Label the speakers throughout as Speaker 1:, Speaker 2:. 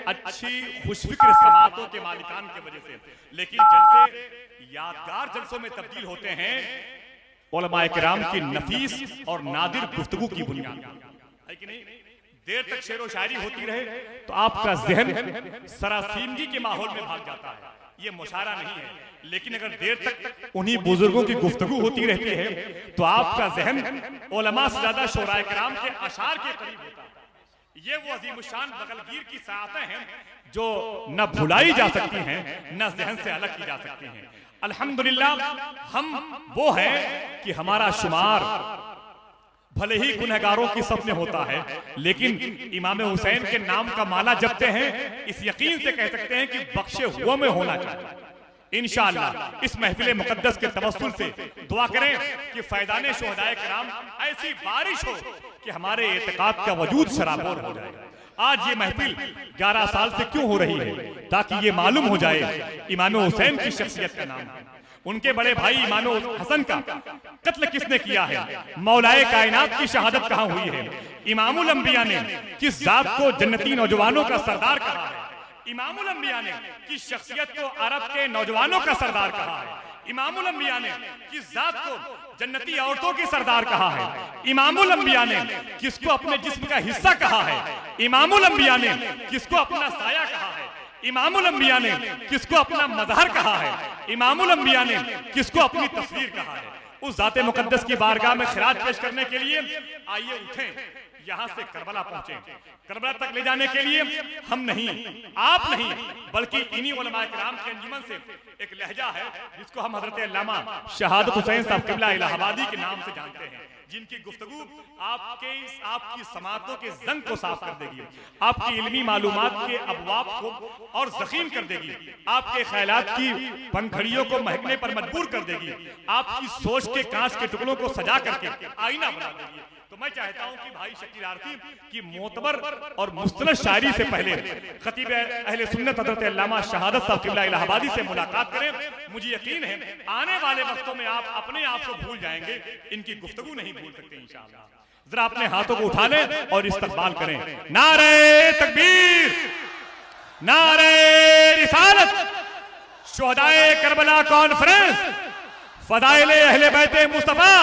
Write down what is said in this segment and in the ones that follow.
Speaker 1: अच्छी खुशफिक्र समातों के मालिकान की वजह से, लेकिन जलसे यादगार जलसों में तब्दील होते हैं उलमाए किराम की नफीस और नादिर गुफ्तगू की बुनियाद है कि नहीं। देर तक शेरो शायरी होती रहे तो आपका जहन सरासीमगी के माहौल में भाग जाता है, ये मुशारा नहीं है। लेकिन अगर देर तक उन्हीं बुजुर्गों की गुफ्तगू होती रहती है तो आपका जहन उलमा से ज्यादा शोराए किराम के अशार के करीब होता है। ये वो अजीमुशान बगलगीर की साहतें हैं जो न भुलाई जा सकती हैं न जहन से अलग की जा सकती हैं। अल्हम्दुलिल्लाह हम वो हैं कि हमारा शुमार भले ही गुनहगारों की सब में होता है, लेकिन इमाम हुसैन के नाम का माला जपते हैं इस यकीन से कह सकते हैं कि बख्शे हुआ में होना चाहिए। इंशाअल्लाह इस महफिल मुकद्दस के तवस्सुल से दुआ करें कि फैज़ाने शुहदाए किराम ऐसी बारिश हो कि हमारे एतकाद का वजूद शराबोर हो जाए। आज ये महफिल 11 साल से क्यों हो रही है, ताकि ये मालूम हो जाए इमाम हुसैन की शख्सियत का नाम, उनके बड़े भाई इमाम हसन का कत्ल किसने किया है, मौलाए कायनात की शहादत कहाँ हुई है, इमामुल अंबिया ने किस जात को जन्नती नौजवानों का सरदार कहा है, इमामुल अंबिया ने किस शख्सियत को अरब के नौजवानों का सरदार कहा है, इमामुल अंबिया ने किस जात को जन्नती औरतों की सरदार कहा है, इमामुल अंबिया ने किसको अपने जिस्म का हिस्सा कहा है, इमामुल अंबिया ने किसको अपना साया कहा है, इमामुल अंबिया ने किसको अपना मज़हर कहा है, इमामुल अंबिया ने किसको अपनी तस्वीर कहा है। उस ज़ाते मुकद्दस की बारगाह में खिराज पेश करने के लिए आइए उठें, यहां से करबला पहुंचे। करबला तक ले जाने के लिए हम नहीं, आप नहीं, बल्कि इन्हीं उलमाए किराम के अंजुमन से एक लहजा है जिसको हम हजरत अल्लामा शहादत हुसैन साहब क़िबला इलाहाबादी के नाम से जानते हैं, जिनकी गुफ्तगू आपकी समातों के जंग को साफ कर देगी, आपकी इल्मी मालूमात के अबवाब को और ज़ख़ीम कर देगी, आपके ख्यालात की पंखड़ियों को महकने पर मजबूर कर देगी, आपकी सोच के कांच के टुकड़ों को सजा करके आईना बना देगी। तो मैं चाहता हूं कि भाई शकील आरती की मोतबर और मुस्तनद शायरी से पहले खतीब अहले सुन्नत हज़रत अल्लामा शहादत साहब क़िबला इलाहाबादी से मुलाकात करें। मुझे यकीन है आने वाले वक्तों में आप अपने आप को भूल जाएंगे, इनकी गुफ्तगू नहीं भूल सकते इंशाअल्लाह। जरा अपने हाथों को उठा लें और इस्तकबाल करें। नारे तकबीर, नारे रिसालत, शुहदाए करबला कॉन्फ्रेंस, फदाइले अहले बैते मुस्तफा,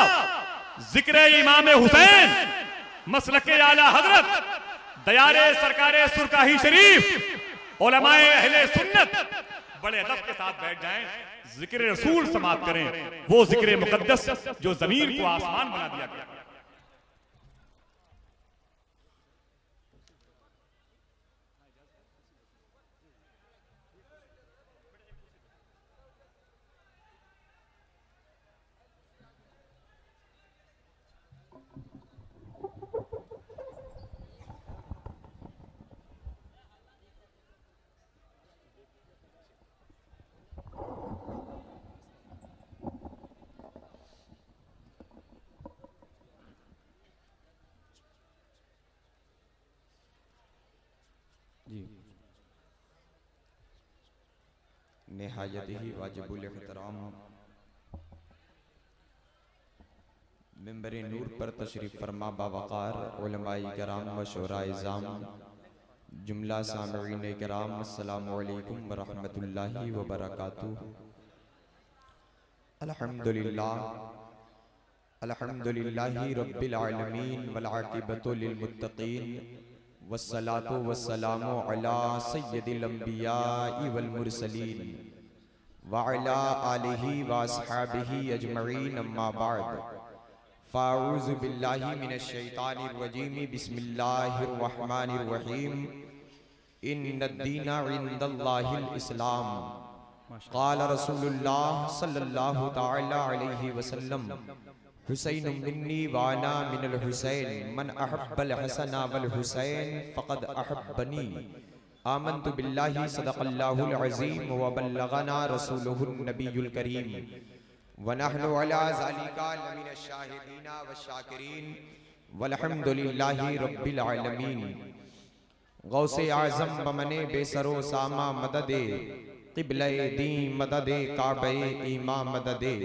Speaker 1: जिक्र इमाम हुसैन, मसलके आला हजरत, दयारे सरकारे सुरकाही शरीफ, उलमाए अहले सुन्नत बड़े अदब के साथ बैठ जाएं, जिक्र रसूल समाप्त करें, वो जिक्र मुकद्दस जो जमीन को आसमान बना दिया गया।
Speaker 2: जी निहायत ही वाजिबुल एहतराम मिंबर नूर पर तशरीफ फरमा बावकार उलमाए किराम व शुराए इज़ाम, जुमला सामईन किराम, अस्सलामु अलैकुम व रहमतुल्लाहि व बरकातुहू। अल्हम्दुलिल्लाह अल्हम्दुलिल्लाहि रब्बिल आलमीन वल आक़िबतु लिल मुत्तक़ीन वस्सलातु वस्सलामु अला सय्यदिल अंबियाइ वल मुरसलीन व अला आलिहि व अस्हाबिहि अजमईन, अम्मा बाद, फ़ाऊज़ु बिल्लाहि मिनश शैतानिर रजीम, बिस्मिल्लाहिर रहमानिर रहीम, इन्नद्दीना इन्दल्लाहिल इस्लाम, क़ाल रसूलुल्लाह सल्लल्लाहु तआला अलैहि वसल्लम, हुसैन मिन्नी वाना मिनल हुसैन, मन अहब्बल हसना वल हुसैन फ़क़द अहब्बनी, आमन्तु बिल्लाहि सदक़ल्लाहुल अज़ीम व बल्लगना रसूलुहुन नबियुल करीम, व नहनु अला ज़ालिका लमिनश शाहिदीना वश्शाकिरीन, वल्हम्दुलिल्लाहि रब्बिल आलमीन। गौसे आज़म बमने बेसरो सामा मददे, क़िबले दी मददे काबे ईमा मददे,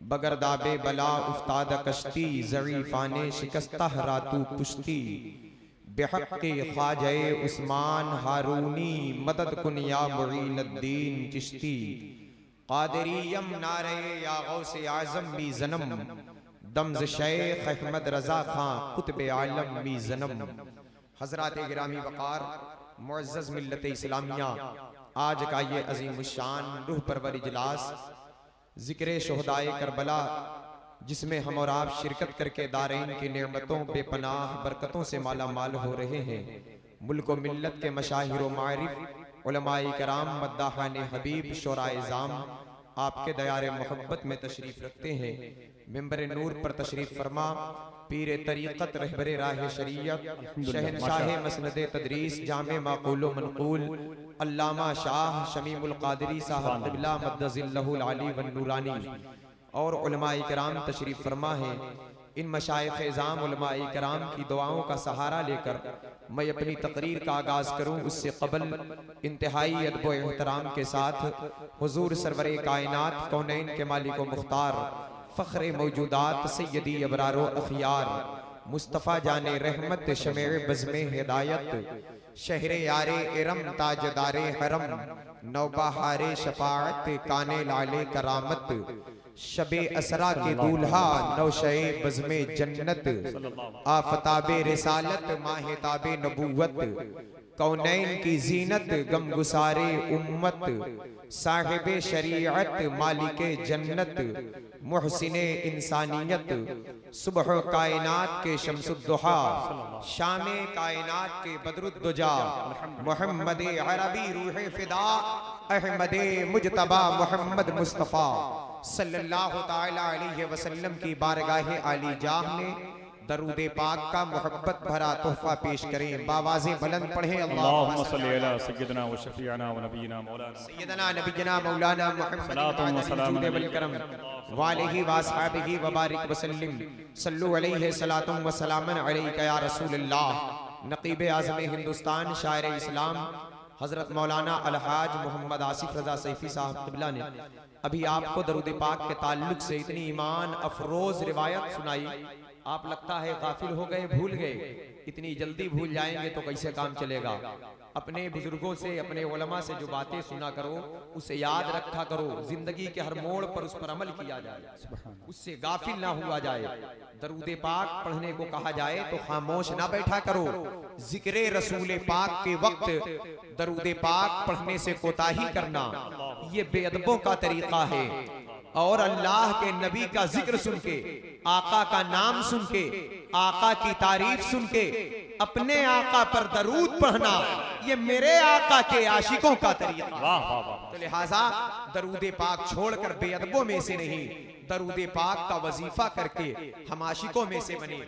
Speaker 2: बगरदाबे बला उफ्ताद कश्ती, ज़ईफ़ाने शिकस्ता रातू पुश्ती, बेहक़्क़े ख्वाजे उस्मान हारूनी मदद कुन या मुईनुद्दीन चिश्ती क़ादिरियम नारे या गौसे आज़म मी ज़नम दम्ज़ शेख अहमद रज़ा खां कुतुब आलम मी ज़नम। हज़रात गिरामी वक़ार मुअज़्ज़ज़ मिल्लत इस्लामिया, आज का ये अज़ीम शान रूह परवर इजलास ज़िक्र शुहदाए करबला, जिसमें हम और आप शिरकत करके दारैन की नेमतों बेपनाह बरकतों से माला माल हो रहे हैं। मुल्क व मिल्लत के मशाहिर व मारिफ उलमाए कराम मद्दाहान हबीब शोराए जाम आपके दयारे मोहब्बत में तशरीफ रखते हैं। मिंबर नूर पर तशरीफ फरमा पीर तरीक़त रहबरे राह शरीयत शहनशाह मसनद तदरीस जामे माक़ूल व मनक़ूल अल्लामा शाह शमीमुल क़ादिरी साहब क़िबला मद्दज़िल्लहुल आली व नूरानी और उलमाए किराम तशरीफ फरमा है। इन मशाइख़ इज़ाम उलमाए किराम की दुआओं का सहारा लेकर मैं अपनी तकरीर का आगाज़ करूँ, उससे क़बल इंतहाई अदब व एहतराम के साथ हुज़ूर सरवरे कायनात कौनैन के मालिक व मुख्तार फ़ख्रे मौजूदात सैयदी अबरारो अख़ियार मुस्तफ़ा जाने रहमत शमे बज़्मे हिदायत शहरे यारे इरम ताजदारे हरम नौबहारे शफाअत काने लाले करामत शबे असरा के दूल्हा नौशे बज़्मे जन्नत आफताबे रिसालत माहिताबे नबूवत कौनैन की जीनत गमगुसारे उम्मत साहिबे शरीअत मालिके जन्नत मुहसिने इंसानियत सुबह कायनात के शम्सुद्दुहा शामे कायनात के बदरुद्दुजा मोहम्मद अरबी रूह फिदा अहमदे मुजतबा मोहम्मद मुस्तफ़ा सल्लल्लाहु ताला अलैहि वसल्लम की बारगाहे आली जाह में दरूदे पाक का मोहब्बत भरा तोहफा पेश करें। बावाज़े बुलंद पढ़ें अल्लाहुम्मा सल्ली अला सय्यिदना व शफीअना व नबीना मौलाना सय्यदना नबीना मौलाना मुहम्मद वल करम व आलिहि व अस्हाबिहि व बारिक व सल्लिम सल्लु अलैहि सलातुम व सलामन अलैका या रसूलल्लाह। नक़ीब आज़म हिंदुस्तान शायर इस्लाम हज़रत मौलाना अलहाज मोहम्मद आसिफ रज़ा सैफ़ी साहब क़िबला ने अभी आपको दरूद पाक के ताल्लुक से इतनी ईमान अफरोज रिवायत सुनाई, आप लगता है गाफिल हो गए, भूल गए। इतनी जल्दी भूल जाएंगे तो कैसे काम चलेगा। अपने बुजुर्गों से अपने उलमा से जो बातें सुना करो उसे याद रखा करो, जिंदगी के हर मोड़ पर उस पर अमल किया जाए, उससे गाफिल ना हुआ जाए। दरूदे पाक पढ़ने को कहा जाए तो खामोश ना बैठा करो। जिक्रे रसूले पाक के वक्त दरूदे पाक पढ़ने से कोताही करना ये बेअदबों का तरीका है। और अल्लाह के नबी का जिक्र सुन के, आका का नाम सुन के, आका की तारीफ सुन के अपने आका पर दरूद पढ़ना ये मेरे आका के आशिकों का तरीका। तो लिहाजा दरूद पाक छोड़कर बेअदबों में से नहीं, दरूद पाक का वजीफा करके हम आशिकों में से बने।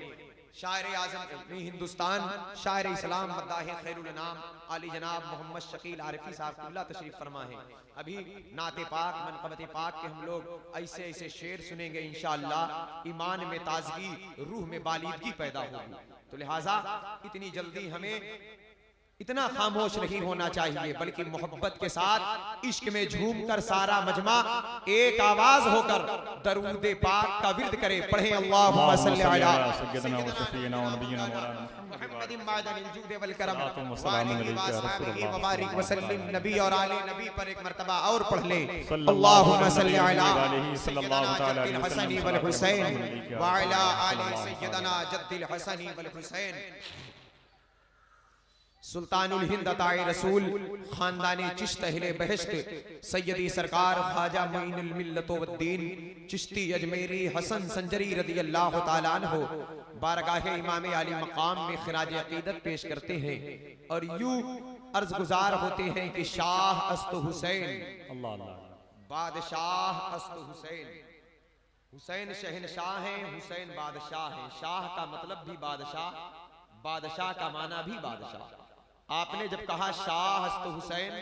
Speaker 2: शायर आज़म हिंदुस्तान शायर इस्लाम मद्दाह खैरुल अनाम आली जनाब मोहम्मद शकील आरिफी साहब क़िबला तशरीफ फरमा है। अभी नाते पाक मनक़बत पाक के हम लोग ऐसे ऐसे शेर सुनेंगे, इंशाअल्लाह ईमान में ताजगी, रूह में बालिदगी पैदा होगी। तो लिहाजा इतनी जल्दी हमें इतना खामोश नहीं होना चाहिए, बल्कि मोहब्बत के साथ इश्क में झूमकर सारा मजमा एक आवाज होकर दरूद पाक का विर्द करे। पढ़े अल्लाहुम्मा सल्ली अला सय्यिदना व शफीअना व नबीना मौलाना मुहम्मदिन मादनिल जुद वल करम व आलिहि व अस्हाबिहि व बारिक व सल्लिम। नबी और आले नबी पर एक मर्तबा और पढ़ ले अल्लाहुम्मा सल्ली अला सल्लल्लाहु तआला अलैहि हसन वल हुसैन व अला आलि सय्यिदना जद्दिल हसन वल हुसैन। सुल्तानुल हिंद अताए रसूल खानदानी चिश्त अहले बहश्त सैयदी सरकार ख्वाजा मुईनुल मिल्लत वद्दीन चिश्ती अजमेरी हसन संजरी रदी अल्लाह तआला अन्हु बारगाहे इमाम आली मकाम में खिराज अकीदत पेश करते हैं और यूं अर्ज गुजार होते हैं कि शाह अस्त हुसैन, बादशाह अस्त हुसैन। हुसैन शहनशाह हैं, हुसैन बादशाह हैं। शाह का मतलब भी बादशाह, बादशाह का माना भी बादशाह। आपने जब कहा शाह अस्त हुसैन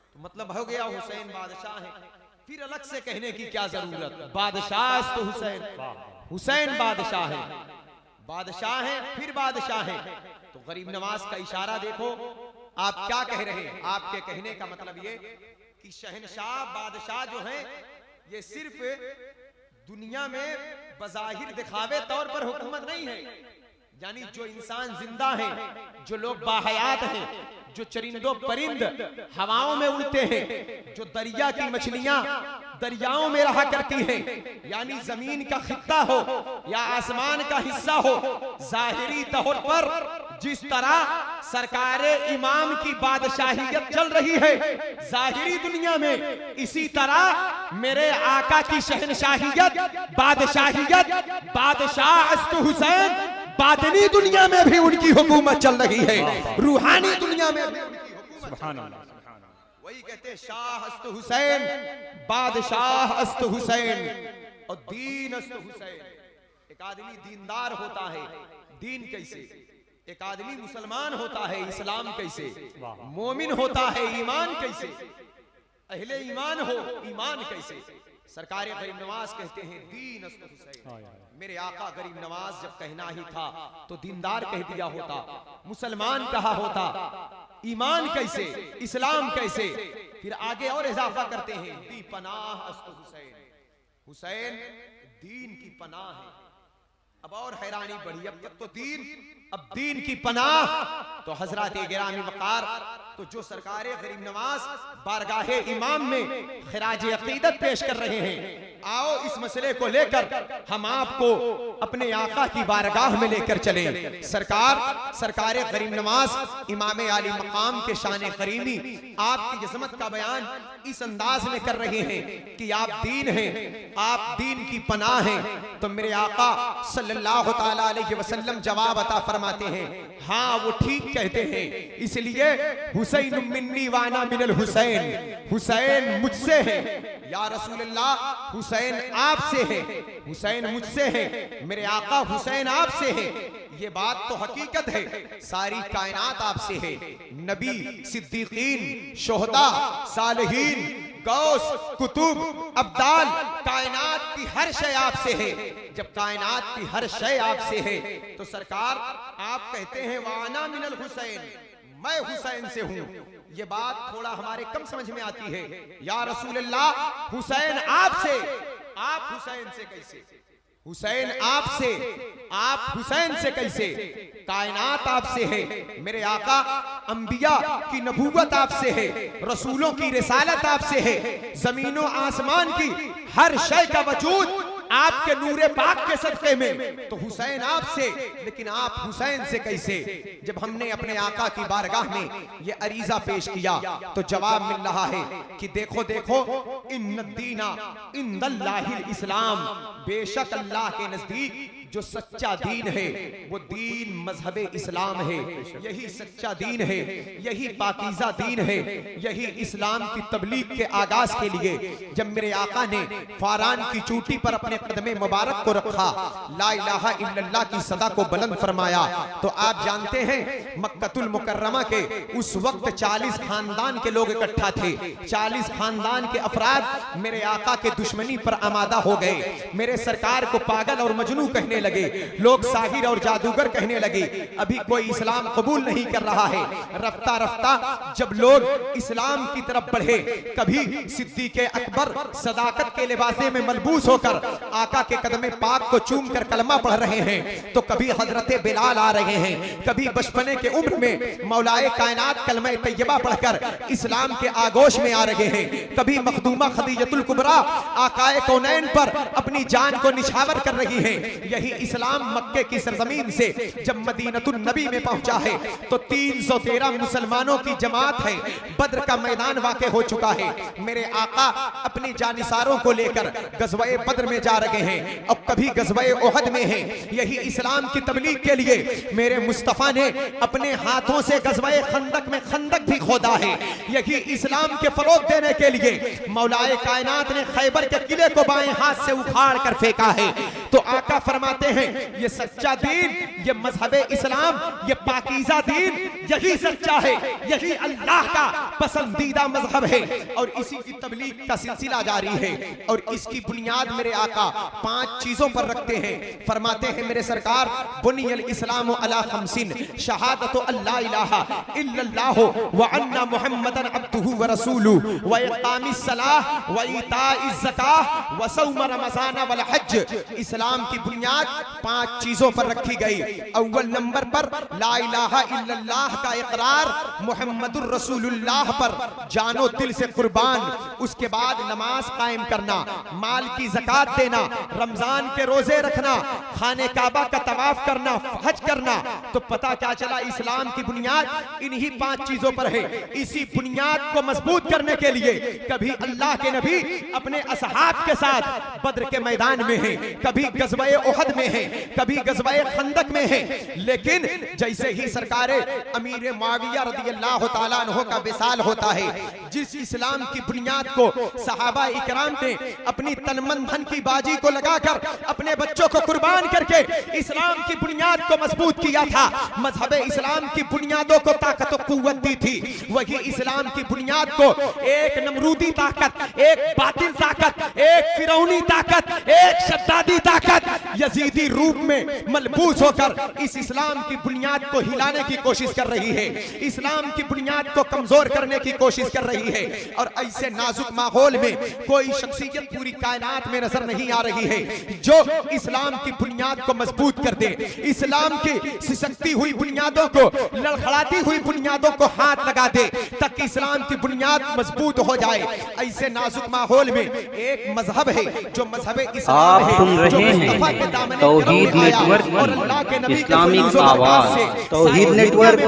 Speaker 2: तो मतलब हो गया हुसैन बादशाह है, फिर अलग से कहने की क्या जरूरत। बादशाह अस्त हुसैन, हुसैन बादशाह है, बादशाह है फिर बादशाह है। तो गरीब नवाज का इशारा देखो, आप क्या कह रहे हैं। आपके कहने का मतलब ये कि शहनशाह बादशाह जो है ये सिर्फ दुनिया में बज़ाहिर दिखावे तौर पर हुकूमत नहीं है, यानी जो इंसान जिंदा हैं, जो लोग बाहयात हैं, जो चरिंदों परिंद हवाओं में उड़ते हैं, जो दरिया की मछलियां दरियाओं में रहा करती हैं, यानी जमीन का खित्ता हो या आसमान का हिस्सा हो, जाहिरी तौर पर जिस तरह सरकारे इमाम की बादशाहियत चल रही है जाहिरी दुनिया में, इसी तरह मेरे आका की शहनशाहियत, बादशाहियत, बादशाह अस्तु हुसैन, बातिनी दुनिया में भी उनकी हुकूमत चल रही है, रूहानी दुनिया में भी उनकी हुकूमत। सुभान अल्लाह। वही कहते हैं शाह अस्तु हुसैन, बादशाह अस्तु हुसैन और दीन अस्तु हुसैन। एक आदमी दीनदार होता है, दीन कैसे? एक आदमी मुसलमान होता है, इस्लाम कैसे? मोमिन होता है, ईमान कैसे? अहले ईमान हो, ईमान कैसे? सरकार गरीब नवाज कहते हैं दीन अस्तु हुसैन। मेरे आका गरीब नवाज जब कहना ही था तो दीनदार कह दिया होता, मुसलमान कहा होता, ईमान कैसे, इस्लाम कैसे? फिर आगे और इजाफा करते हैं दी पनाह अस्तु हुसैन, हुसैन दीन की पनाह है। अब और हैरानी बढ़ी, अब तक तो दीन, अब दीन की पनाह। तो हजरत गिरामी वकार, तो जो सरकारे गरीब नवाज बारगाहे इमाम में खिराज अकीदत पेश कर रहे हैं, आओ इस मसले को लेकर हम आपको अपने आका की बारगाह में लेकर चले। सरकारे गरीब नवाज इमाम आली मकाम के शान करीमी आपकी अज़मत का बयान इस अंदाज में कर रहे हैं कि आप दीन हैं, आप दीन की पनाह हैं। तो मेरे आका सल्लल्लाहु तआला अलैहि वसल्लम जवाब अता फरमाते हैं, हाँ वो ठीक कहते हैं, इसलिए हुसैन मिन्नी वाना मिनल हुसैन, हुसैन मुझसे है या रसूल अल्लाह, हुसैन आपसे है, हुसैन मुझसे है, मेरे आका हुसैन आपसे है। ये बात तो हकीकत है, सारी कायनात आपसे है, नबी, सिद्दीकीन, शोहदा, सालिहीन, गौस, कुतुब, अब्दाल, कायनात की हर शय आपसे है। जब कायनात की हर शय आपसे है तो सरकार आप कहते हैं वाना मिनल हुसैन, मैं हुसैन से हूं। ये बात थोड़ा हमारे कम समझ में आती है। या रसूल अल्लाह, हुसैन आपसे, आप हुसैन से कैसे? हुसैन आपसे, आप हुसैन से कैसे? कायनात आपसे है, मेरे आका अंबिया की नबूवत आपसे है, रसूलों की रिसालत आपसे है, जमीनों आसमान की हर शय का वजूद आपके नूरे पाक के सदके में। तो हुसैन आपसे, लेकिन आप हुसैन से कैसे? जब हमने अपने आका की बारगाह में ये अरीजा पेश किया तो जवाब मिल रहा है कि देखो देखो, इन्नद्दीना इंदल्लाहिल इस्लाम, बेशक अल्लाह के नजदीक जो सच्चा दीन है वो दीन मजहब इस्लाम है। यही सच्चा दीन है, यही पाकीज़ा दीन है, यही इस्लाम की तबलीग के आगाज के लिए जब मेरे आका ने फारान की चोटी पर अपने कदमे मुबारक को रखा, ला इलाहा इल्लल्लाह की सदा को बुलंद फरमाया, तो आप जानते हैं मक्कतुल मुकर्रमा के उस वक्त 40 खानदान के लोग इकट्ठा थे। 40 खानदान के अफराद मेरे आका के दुश्मनी पर आमादा हो गए। मेरे सरकार को पागल और मजनू कहने लगे, लोग साहिर और जादूगर कहने लगे। अभी कोई इस्लाम कबूल नहीं कर रहा है। रफ्ता रफ्ता जब लोग इस्लाम की तरफ बढ़े, कभी सिद्दीक़ अकबर सदाकत के लिबासे में मलबूस होकर आका के कदमे पाक को चूम कर कलमा पढ़ रहे हैं, तो कभी हजरत बिलाल आ रहे हैं, कभी बचपने के उम्र में मौलाए कायनात कलमा तैयबा पढ़कर इस्लाम के आगोश में आ रहे हैं, कभी मखदूमा खदीजतुल कुबरा आकाए कौनैन पर अपनी जान को निछावर कर रही है। यही इस्लाम मक्के की सरजमीन से जब मदीनतुन नबी में पहुंचा है तो 313 मुसलमानों की जमात है। बद्र का मैदान वाक़े हो चुका है। मेरे आका अपने जानिसारों को लेकर गज़वाए बद्र में जा रहे हैं और कभी गज़वाए ओहद में हैं। यही इस्लाम की तबलीग के लिए मेरे मुस्तफ़ा ने अपने हाथों से गज़वाए खंदक में खंदक भी खोदा है। यही इस्लाम के फरोग देने के लिए मौलाए कायनात ने खैबर के किले को बाएं हाथ से उखाड़ कर फेंका है। तो आका फरमाते हैं ये सच्चा दीन, ये मजहब इस्लाम, ये पाकीज़ा दीन, यही सच्चा है, यही अल्लाह का पसंदीदा मजहब है और इसी की तबलीग का सिलसिला जारी है। और इसकी बुनियाद मेरे आका 5 चीजों पर रखते हैं। फरमाते हैं मेरे सरकार, बुनियल इस्लाम अला खमसिन, शहादतु अल्ला इलाहा इल्लल्लाहु व अन्ना मुहम्मदन अब्दुहु व रसूलुहु व इक़ामिस सलाह व ईताइज़ ज़काह व सौम रमज़ान वल हज। इस्लाम की बुनियाद 5 चीजों पर रखी गई। अव्वल नंबर पर ला इलाहा इल्लल्लाह का इकरार, मुहम्मदुर रसूलुल्लाह पर जानो दिल से कुर्बान। उसके बाद नमाज कायम करना, माल की ज़कात देना, रमजान के रोजे रखना, खाने काबा का तवाफ करना, हज करना। तो पता क्या चला, इस्लाम की बुनियाद इन्हीं 5 चीजों पर है। इसी बुनियाद को मजबूत करने के लिए कभी अल्लाह के नबी अपने असहाब के साथ बद्र के मैदान में हैं, कभी गज़वे उहद में हैं, कभी गज़वे खंदक में हैं। लेकिन जैसे ही सरकारे अमीर मुआविया रज़ियल्लाहु ताला अन्हु का विसाल होता है, जिस इस्लाम की बुनियाद को सहाबा इकराम ने अपनी तन मन धन की बाजी को लगाकर अपने बच्चों को कुर्बान करके इस्लाम की बुनियाद को मजबूत किया था, मजहब इस्लाम की बुनियादों को ताकत और कुव्वत दी थी, वही इस्लाम की बुनियाद को एक नमरूदी ताकत, एक बातिल ताकत, एक फिरौनी ताकत, एक शद्दादी ताकत यजीदी रूप में मलबूस होकर इस इस्लाम की बुनियाद को हिलाने की कोशिश कर रही है, इस्लाम की बुनियाद को कमजोर करने की कोशिश कर रही है। और ऐसे नाजुक माहौल में कोई शख्सियत पूरी कायनात में नजर नहीं आ रही है जो इस्लाम की बुनियाद को मजबूत कर दे, इस्लाम की सिसकती हुई बुनियादों को, लड़खड़ाती हुई बुनियादों को हाथ लगा दे ताकि इस्लाम की बुनियाद मजबूत हो जाए। ऐसे नाजुक माहौल में एक मजहब है जो मजहब इस्लाम है, जो मुस्तफा के दामन
Speaker 3: तौहीद नेटवर्क
Speaker 2: और अल्लाह के नबी के
Speaker 3: इस्लामिक आवाज, Tauheed network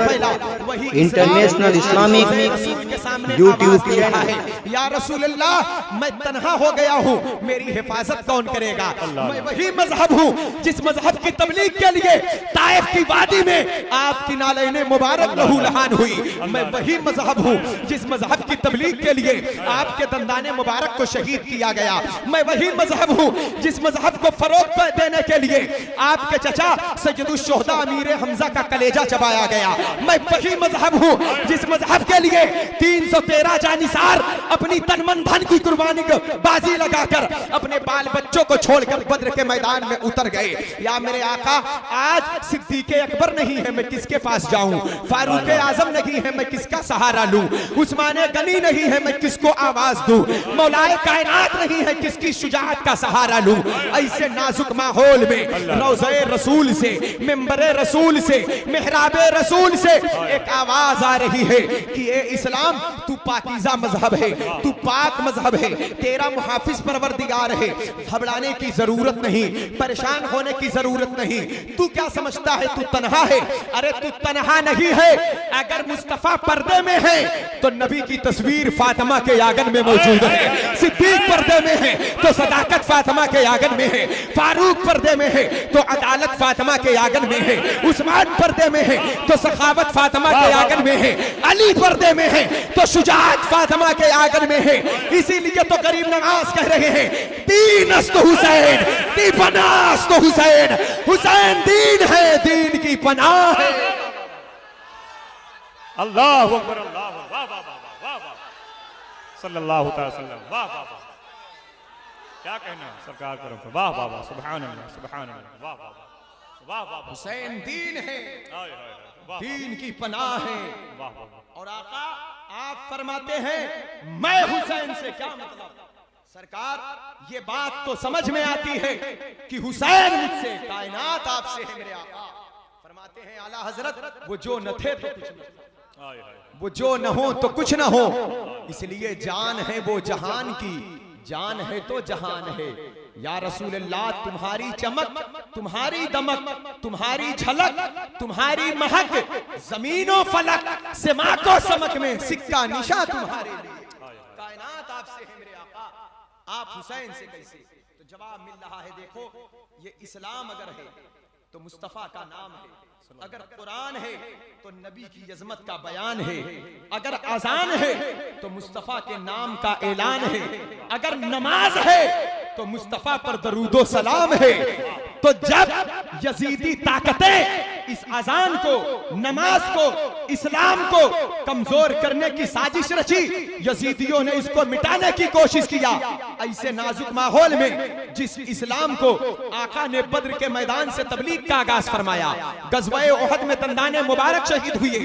Speaker 3: international Islamic YouTube channel.
Speaker 2: या रसूल अल्लाह, मैं तन्हा हो गया हूँ, मेरी हिफाजत कौन करेगा? मैं वही मजहब हूँ जिस मजहब की तबलीग के लिए ताइफ की वादी में आपकी नालैने मुबारक लहूलहान हुई। मैं वही मजहब हूँ जिस मजहब की तबलीग के लिए आपके दंदाने मुबारक को शहीद किया गया। मैं वही मजहब हूँ जिस मजहब को फरोग देने के लिए आपके चचा सैयदुश शुहदा अमीर हमजा का कलेजा चबाया गया। मैं वही मजहब हूँ जिस मजहब के लिए 313 जानिसार अपनी तन मन धन की कुर्बानी को बाजी लगाकर अपने बाल बच्चों को छोड़कर बद्र के मैदान में उतर गए। या मेरे आका, आज सिद्दीक़ अकबर नहीं है, मैं किसके पास जाऊं? फारूक आजम नहीं है, मैं किसका सहारा लूं? उस्मान गनी नहीं है, मैं किसको आवाज दूं? मौलाए कायनात नहीं है, किसकी शुजाअत का सहारा लूं? ऐसे नाजुक माहौल में रोज़े रसूल से, मिंबरे रसूल से, मेहराबे रसूल से एक आवाज आ रही है कि ए इस्लाम, तू पाकीज़ा मजहब है, तू पाक मजहब है, तेरा मुहाफिज परवरदिगार है। घबराने की जरूरत नहीं, परेशान होने की जरूरत नहीं। तू क्या समझता है तू तन्हा है? अरे तू तन्हा नहीं है। अगर मुस्तफा पर्दे में है तो नबी की तस्वीर फातिमा के आंगन में मौजूद है, सिद्दीक पर्दे में है तो सदाकत फातिमा के आंगन में है, फारूक पर्दे में है तो अदालत फातिमा के आंगन में है, उस्मान पर्दे में है तो सखावत फातिमा के आंगन में है, अली पर्दे में है तो शुजाअत फातिमा के आंगन में है। इसीलिए तो करीम नवाज कह रहे हैं, दीन अस्त हुसैन, दी पनाह अस्त हुसैन, हुसैन दीन है, दीन की पनाह है।
Speaker 1: अल्लाहु अकबर, अल्लाहु, वाह वाह वाह वाह वाह, सल्लल्लाहु अलैहि वसल्लम, वाह वाह वाह, क्या कहना सरकार की तरफ से, वाह वाह वाह, सुभान अल्लाह, सुभान अल्लाह, वाह वाह वाह वाह,
Speaker 2: हुसैन दीन है,
Speaker 1: हाय हाय, वाह
Speaker 2: दीन की पनाह है।
Speaker 1: वाह वाह।
Speaker 2: और आका आप फरमाते हैं, मैं हुसैन से क्या मतलब? सरकार, ये बात तो समझ में आती है कि हुसैन मुझसे, कायनात आपसे है मेरे आका। फरमाते हैं आला हजरत, वो जो न थे तो कुछ न, वो जो न हो तो कुछ न हो, इसलिए जान है वो जहान की, जान है तो जहान है। या रसूल अल्लाह, तुम्हारी चमक, तुम्हारी दमक, तुम्हारी झलक, तुम्हारी महक, जमीनों फलक से माको समक में सिक्का निशा तुम्हारे लिए। कायनात आपसे है मेरे आका, आप हुसैन से कैसे? तो जवाब मिल रहा है, देखो ये इस्लाम अगर है तो मुस्तफा का नाम है, अगर कुरान है तो नबी की अजमत का बयान है, अगर अजान है तो मुस्तफा के नाम का ऐलान है, अगर नमाज है तो मुस्तफा पर दरूदो सलाम है। तो जब यजीदी ताकतें इस अजान को, नमाज को, इस्लाम को कमजोर करने की साजिश रची। यजीदियों ने इसको मिटाने की कोशिश किया। ऐसे नाजुक माहौल में जिस इस्लाम को आका ने बद्र के मैदान से तबलीग का आगाज फरमाया, गज़वाए उहद में तंदाने मुबारक शहीद हुए,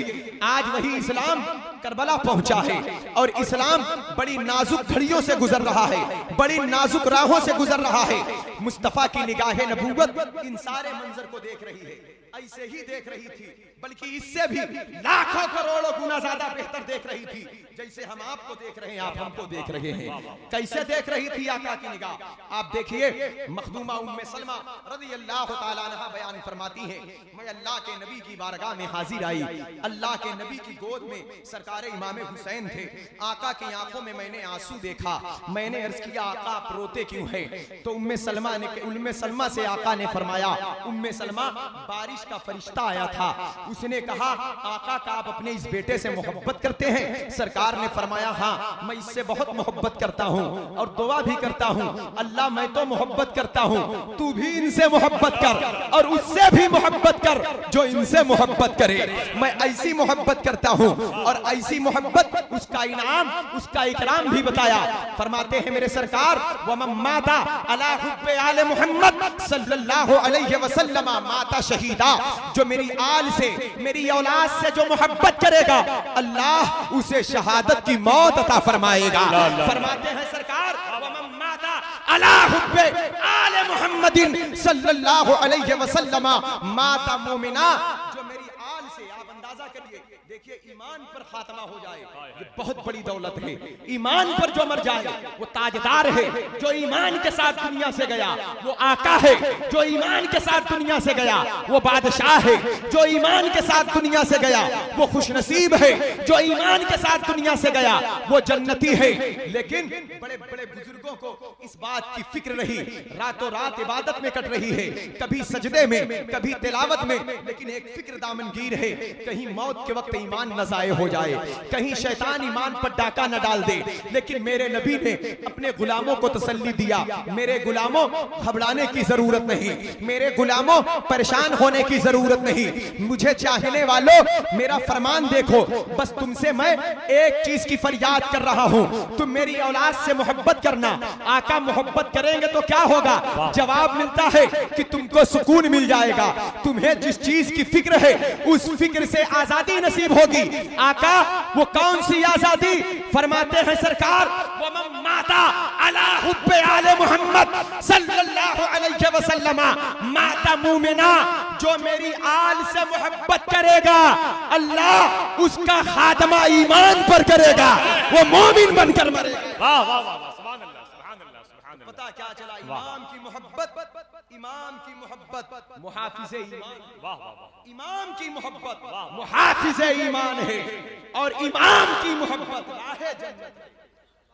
Speaker 2: आज वही इस्लाम करबला पहुंचा है और इस्लाम बड़ी नाजुक घड़ियों से गुजर रहा है, बड़ी नाजुक राहों से गुजर रहा है। मुस्तफा की निगाहे नबूवत इन सारे मंजर को देख रही है, ऐसे ही देख रही थी, बल्कि इससे भी लाखों करोड़ों गुना ज्यादा बेहतर देख रही थी, जैसे हम आपको देख रहे हैं, आप हमको देख रहे हैं। कैसे देख रही थी आका की निगाह? आप देखिए, मखदूमा उम्मे सलमा रज़ियल्लाहु ताला अन्हा बयान फरमाती हैं, मैं अल्लाह के नबी की बारगाह में हाजिर आई। अल्लाह के नबी की गोद में सरकार इमाम हुसैन थे। आका की आंखों में मैंने आंसू देखा। मैंने अर्ज किया, आका आप रोते क्यों हैं? तो उम्मे सलमा से आका ने फरमाया, उम्मे सलमा, बारिश का फरिश्ता आया था, उसने कहा आका का आप अपने इस बेटे से मोहब्बत करते हैं? सरकार ने फरमाया, हाँ मैं इससे बहुत मोहब्बत करता हूँ और दुआ भी करता हूँ, अल्लाह मैं तो मोहब्बत करता हूँ, तू भी इनसे मोहब्बत कर और उससे भी मोहब्बत कर जो इनसे मोहब्बत करे। मैं ऐसी मोहब्बत करता हूँ और ऐसी मोहब्बत, उसका इनाम, उसका इकराम भी बताया। फरमाते हैं मेरे सरकार, वमम्माता अला हुब्बे आले मोहम्मद सल्लल्लाहु अलैहि वसल्लम माता शहीदा, जो मेरी आल से, मेरी औलाद से जो मोहब्बत करेगा, अल्लाह उसे शहादत की मौत अता फरमाएगा। फरमाते हैं सरकार, वमम्माता अला हुब्बे आले मोहम्मदिन सल्लल्लाहु अलैहि वसल्लम माता मोमिना, जो मेरी आल से, आप अंदाजा करिए, देखिए ईमान पर खात्मा हो जाए, ये बहुत बड़ी दौलत है। ईमान पर जो मर जाए वो ताजदार है। जो ईमान के साथ दुनिया से गया वो आका है। जो ईमान के साथ दुनिया से गया वो बादशाह है। जो ईमान के साथ दुनिया से गया वो खुशनसीब है। जो ईमान के साथ दुनिया से गया वो जन्नती है। लेकिन बड़े बड़े बुजुर्गों को इस बात की फिक्र रही, रातों रात इबादत में कट रही है, कभी सजदे में, कभी तिलावत में, लेकिन एक फिक्र दामनगीर है, कहीं मौत के वक्त ईमान न ज़ाये हो जाए, कहीं शैतान ईमान पर डाका न डाल दे। लेकिन मेरे नबी ने अपने गुलामों को तसल्ली दिया, मेरे गुलामों घबराने की जरूरत नहीं, मेरे गुलामों परेशान होने की जरूरत नहीं। मुझे चाहने वालों, मेरा फरमान देखो, बस तुमसे मैं एक चीज की फरियाद कर रहा हूं, तुम मेरी औलाद से मोहब्बत करना। आका मोहब्बत करेंगे तो क्या होगा? जवाब मिलता है कि तुमको सुकून मिल जाएगा। तुम्हें जिस चीज की फिक्र है उस फिक्र से आजादी नसीब होगी। आका वो कौन सी आजादी? फरमाते हैं सरकार, वमम्माता अला हुब्बे आले मोहम्मद सल्लल्लाहु अलैहि वसल्लम माता मोमिना, जो मेरी आल से मोहब्बत करेगा, अल्लाह उसका खात्मा ईमान पर करेगा, वो मोमिन बनकर मरेगा।
Speaker 1: वाह वाह वाह, सुभान अल्लाह, सुभान अल्लाह, सुभान अल्लाह।
Speaker 2: पता क्या चला? इमाम की मोहब्बत, इमाम की मोहब्बत मुहाफिज़े ईमान।
Speaker 1: वाह वाह वाह,
Speaker 2: इमाम की मोहब्बत मुहाफिज़े ईमान है और इमाम की मोहब्बत राहे जन्नत है।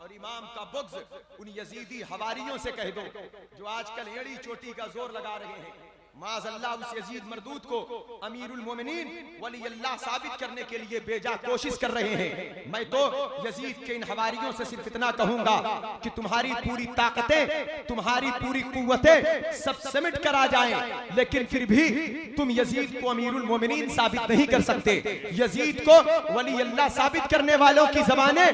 Speaker 2: और इमाम का बुग़्ज़ उन यजीदी हवारियों से कह दो जो आजकल एड़ी चोटी का जोर लगा रहे हैं। माज़अल्लाह उस यजीद मरदूद को अमीरुल मोमिनीन वली अल्लाह साबित करने के लिए बेजा कोशिश कर रहे हैं। मैं तो यजीद के इन हवारियों से सिर्फ इतना कहूंगा कि तुम्हारी पूरी ताकतें, तुम्हारी पूरी कुव्वतें सब समेट कर आ जाएं, लेकिन फिर भी तुम यजीद को अमीरुल मोमिनीन साबित नहीं कर सकते। यजीद को वली अल्लाह साबित करने वालों की ज़बानें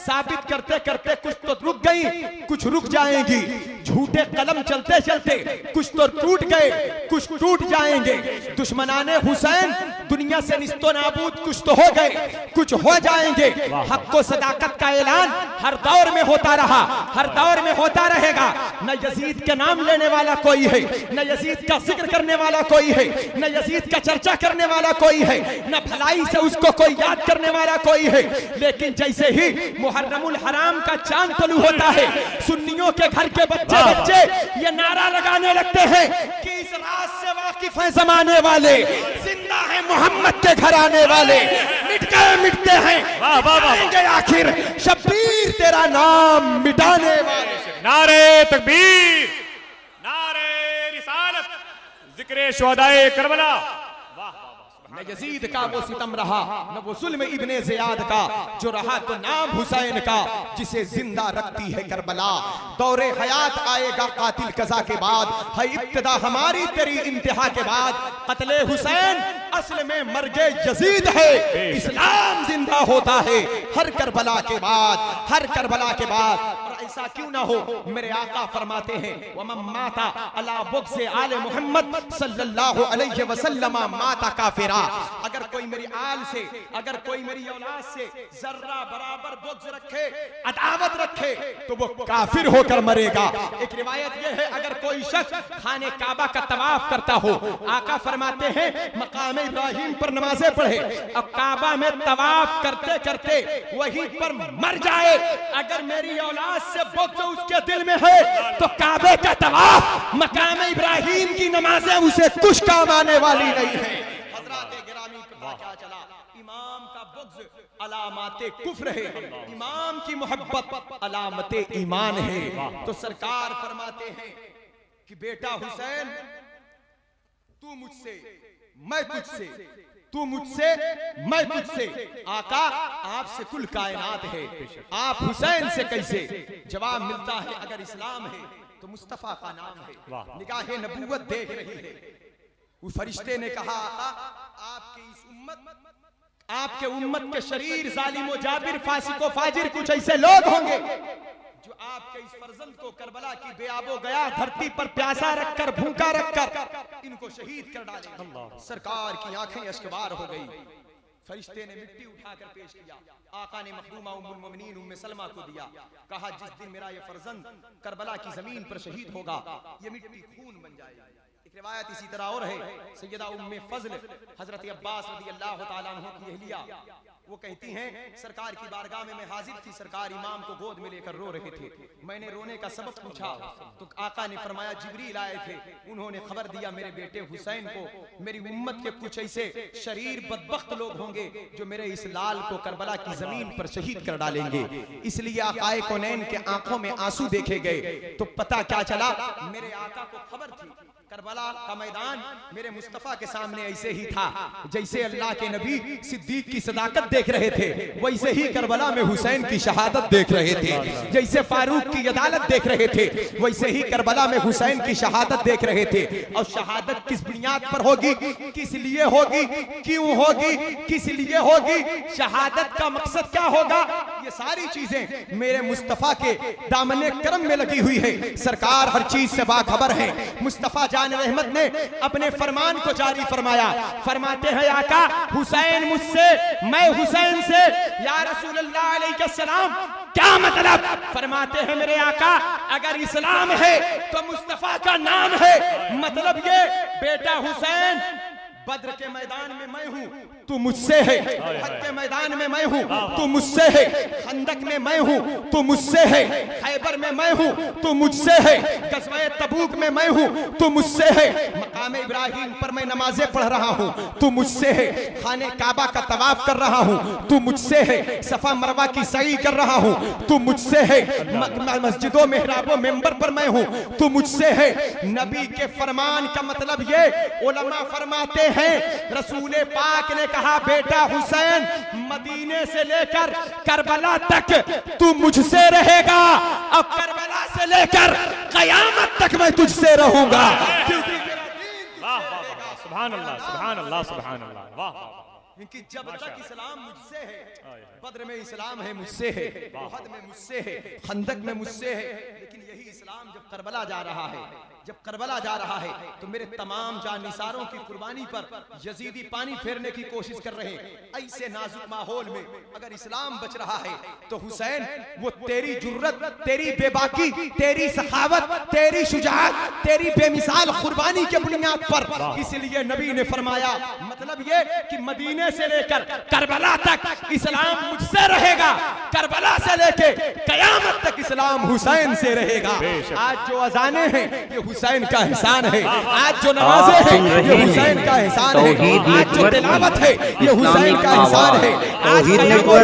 Speaker 2: साबित करते करते कुछ तो रुक गई, कुछ रुक जाएंगी। झूठे कलम चलते चलते कुछ तो टूट गए, कुछ टूट जाएंगे। दुश्मनाने हुसैन दुनिया से निस्तो नाबूद कुछ तो हो गए, कुछ हो जाएंगे। हक व सदाकत का ऐलान हर दौर में होता रहा, हर दौर में होता रहेगा। न यजीद के नाम लेने वाला कोई है, न यजीद का जिक्र करने वाला कोई है, न यजीद का चर्चा करने वाला कोई है, न भलाई से उसको कोई याद करने वाला कोई है। लेकिन जैसे ही मुहर्रमुल हराम का चांद तलू होता है, सुन्नियों के घर के बच्चे ये नारा लगाने लगते हैं कि इस राज से वाकिफ है जमाने वाले, जिंदा है मोहम्मद के घर आने वाले, मिट गए मिटते हैं, मिटाएंगे आखिर शब्बीर तेरा नाम मिटाने वाले।
Speaker 1: नारे तकबीर, नारे रिसालत, जिक्रे शुहदाए करबला। वाह वाह वाह,
Speaker 2: न यजीद का वो सितम रहा, न वो जुल्म इब्ने ज़ियाद का, जो रहा तो नाम हुसैन का, जिसे जिंदा रखती है करबला। दौरे हयात आएगा कातिल कज़ा के बाद, है इब्तिदा हमारी तेरी इंतहा के बाद। कत्ले हुसैन असल में मर्गे यजीद है, इस्लाम जिंदा होता है हर करबला के बाद, हर करबला के बाद। ऐसा क्यों ना हो, मेरे आका फरमाते हैं वमन माता अला बुग़्ज़ आले मोहम्मद सल्लल्लाहु अलैहि वसल्लम माता काफिरा। अगर कोई मेरी आल से, अगर कोई मेरी औलाद से जर्रा बराबर बुग़्ज़ रखे, अदावत रखे, तो वो काफिर होकर मरेगा। एक रिवायत ये है, अगर कोई शख्स खाने काबा का तवाफ करता हो, आका फरमाते हैं मकाम इब्राहिम पर नमाजें पढ़े, अब काबा में तवाफ करते करते वहीं पर मर जाए, अगर मेरी औलाद से बुग़्ज़ उसके दिल में है, तो काबे का तवाफ, मकाम इब्राहिम की नमाजें उसे कुछ काम आने वाली नहीं है। हज़रात गिरामी पता क्या चला, इमाम का बुग़्ज़ अलामते कुफ्र है, इमाम की मोहब्बत अलामते ईमान है। तो सरकार फरमाते हैं कि बेटा हुसैन, तू मुझसे, मैं तुझसे, तू मुझसे, मैं तुझसे। आका आपसे कुल कायनात है, आप हुसैन से कैसे? जवाब मिलता है अगर इस्लाम है तो मुस्तफा का नाम है, निगाहे नबूवत देख रही है। उस फरिश्ते ने कहा आपकी इस उम्मत, आपके उम्मत के शरीर जालिम व जाबिर, फासिक व फाजिर कुछ ऐसे लोग होंगे जो आपके इस फर्जंद को करबला की बेआबो गया धरती पर प्यासा रखकर, भूखा रखकर इनको शहीद कर डालेंगे। सरकार की आंखें अश्कबार हो गई। फरिश्ते ने मिट्टी उठाकर पेश किया, आका ने मखदूमा उम्मुल मोमिनीन उम्मे सलमा को दिया, कहा जिस दिन मेरा ये फर्जंद करबला की जमीन पर शहीद होगा, ये मिट्टी खून बन जाएगी। एक रिवायत इसी तरह और है, सैयदा उम्मे फज़ल हजरत अब्बास रज़ियल्लाहु ताला अन्हु की अहलिया, वो कहती हैं सरकार की बारगाह में मैं हाजिर थी, सरकार इमाम को गोद में लेकर रो रहे थे। मैंने रोने का सबब पूछा तो आका ने फरमाया जिब्रील आए थे, उन्होंने खबर दिया मेरे बेटे हुसैन को, मेरी उम्मत के कुछ ऐसे शरीर बदबख्त लोग होंगे जो मेरे इस लाल को करबला की जमीन पर शहीद कर डालेंगे। इसलिए आकाए कौनैन के आंखों में आंसू देखे गए। तो पता क्या चला, मेरे आका को खबर थी करबला का मैदान मेरे मुस्तफा के सामने ऐसे ही था, जैसे अल्लाह के नबी सिद्दीक की सदाकत देख रहे थे, वैसे ही करबला में हुसैन की शहादत देख रहे थे। जैसे फारूक की अदालत देख रहे थे, वैसे ही करबला में हुसैन की शहादत देख रहे थे। और शहादत किस बुनियाद पर होगी, किस लिए होगी, क्यों होगी, किस लिए होगी, शहादत का मकसद क्या होगा, ये सारी चीजें मेरे मुस्तफा के दामने करम में लगी हुई है। सरकार हर चीज से बाखबर है। मुस्तफा जान रहमत ने अपने फरमान को जारी फरमाया, फरमाते हैं आका हुसैन मुझसे, मैं हुसैन से, या रसूल अल्लाह अलैहि सलाम क्या मतलब? फरमाते हैं मेरे आका अगर इस्लाम है तो मुस्तफा का नाम है, मतलब ये बेटा हुसैन बद्र के मैदान में मैं हूँ, तू मुझसे है, हद के मैदान में मैं हूँ, तू मुझसे है, खंदक में मैं हूँ, तू मुझसे है, खैबर में मैं हूँ, तू मुझसे है, गज़वा तबूक में मैं हूँ, तू मुझसे है, मकाम इब्राहिम पर मैं नमाजें पढ़ रहा हूँ, तू मुझसे है, खाने काबा का तवाफ कर रहा हूँ, तू मुझसे है, सफा मरवा की सई कर रहा हूँ, तू मुझसे है, मस्जिदों मेहराबों मेंबर पर मैं हूँ, तू मुझसे है। नबी के फरमान का मतलब ये उलमा फरमाते हैं, रसूल पाक ने कहा बेटा हुसैन मदीने से लेकर करबला तक तू मुझसे रहेगा, अब करबला से लेकर कयामत तक मैं तुझसे रहूंगा, क्योंकि मेरा दीन
Speaker 1: वाह वाह वाह, सुभान अल्लाह सुभान अल्लाह सुभान अल्लाह, वाह वाह।
Speaker 2: क्योंकि जब तक इस्लाम मुझसे है, बद्र में इस्लाम है मुझसे है, उहद में मुझसे है, खंदक में मुझसे है, लेकिन यही इस्लाम जब करबला जा रहा है, जब करबला जा रहा है तो मेरे तमाम जानिसारों की कुर्बानी पर यजीदी पानी फेरने की कोशिश कर रहे हैं। ऐसे नाजुक माहौल में अगर इस्लाम बच रहा है तो हुसैन वो तेरी जुर्रत, तेरी बेबाकी, तेरी सखावत, तेरी शुजाअत, तेरी बेमिसाल कुर्बानी के बुनियाद पर, इसलिए नबी ने फरमाया मतलब ये कि मदीने से लेकर करबला तक इस्लाम मुझसे रहेगा, करबला से लेके कयामत तक इस्लाम हुसैन से रहेगा। आज जो अजाने हैं ये हुसैन का एहसान है, आज जो नमाजें हैं ये हुसैन का एहसान है, आज जो तिलावत है ये हुसैन का एहसान है, आज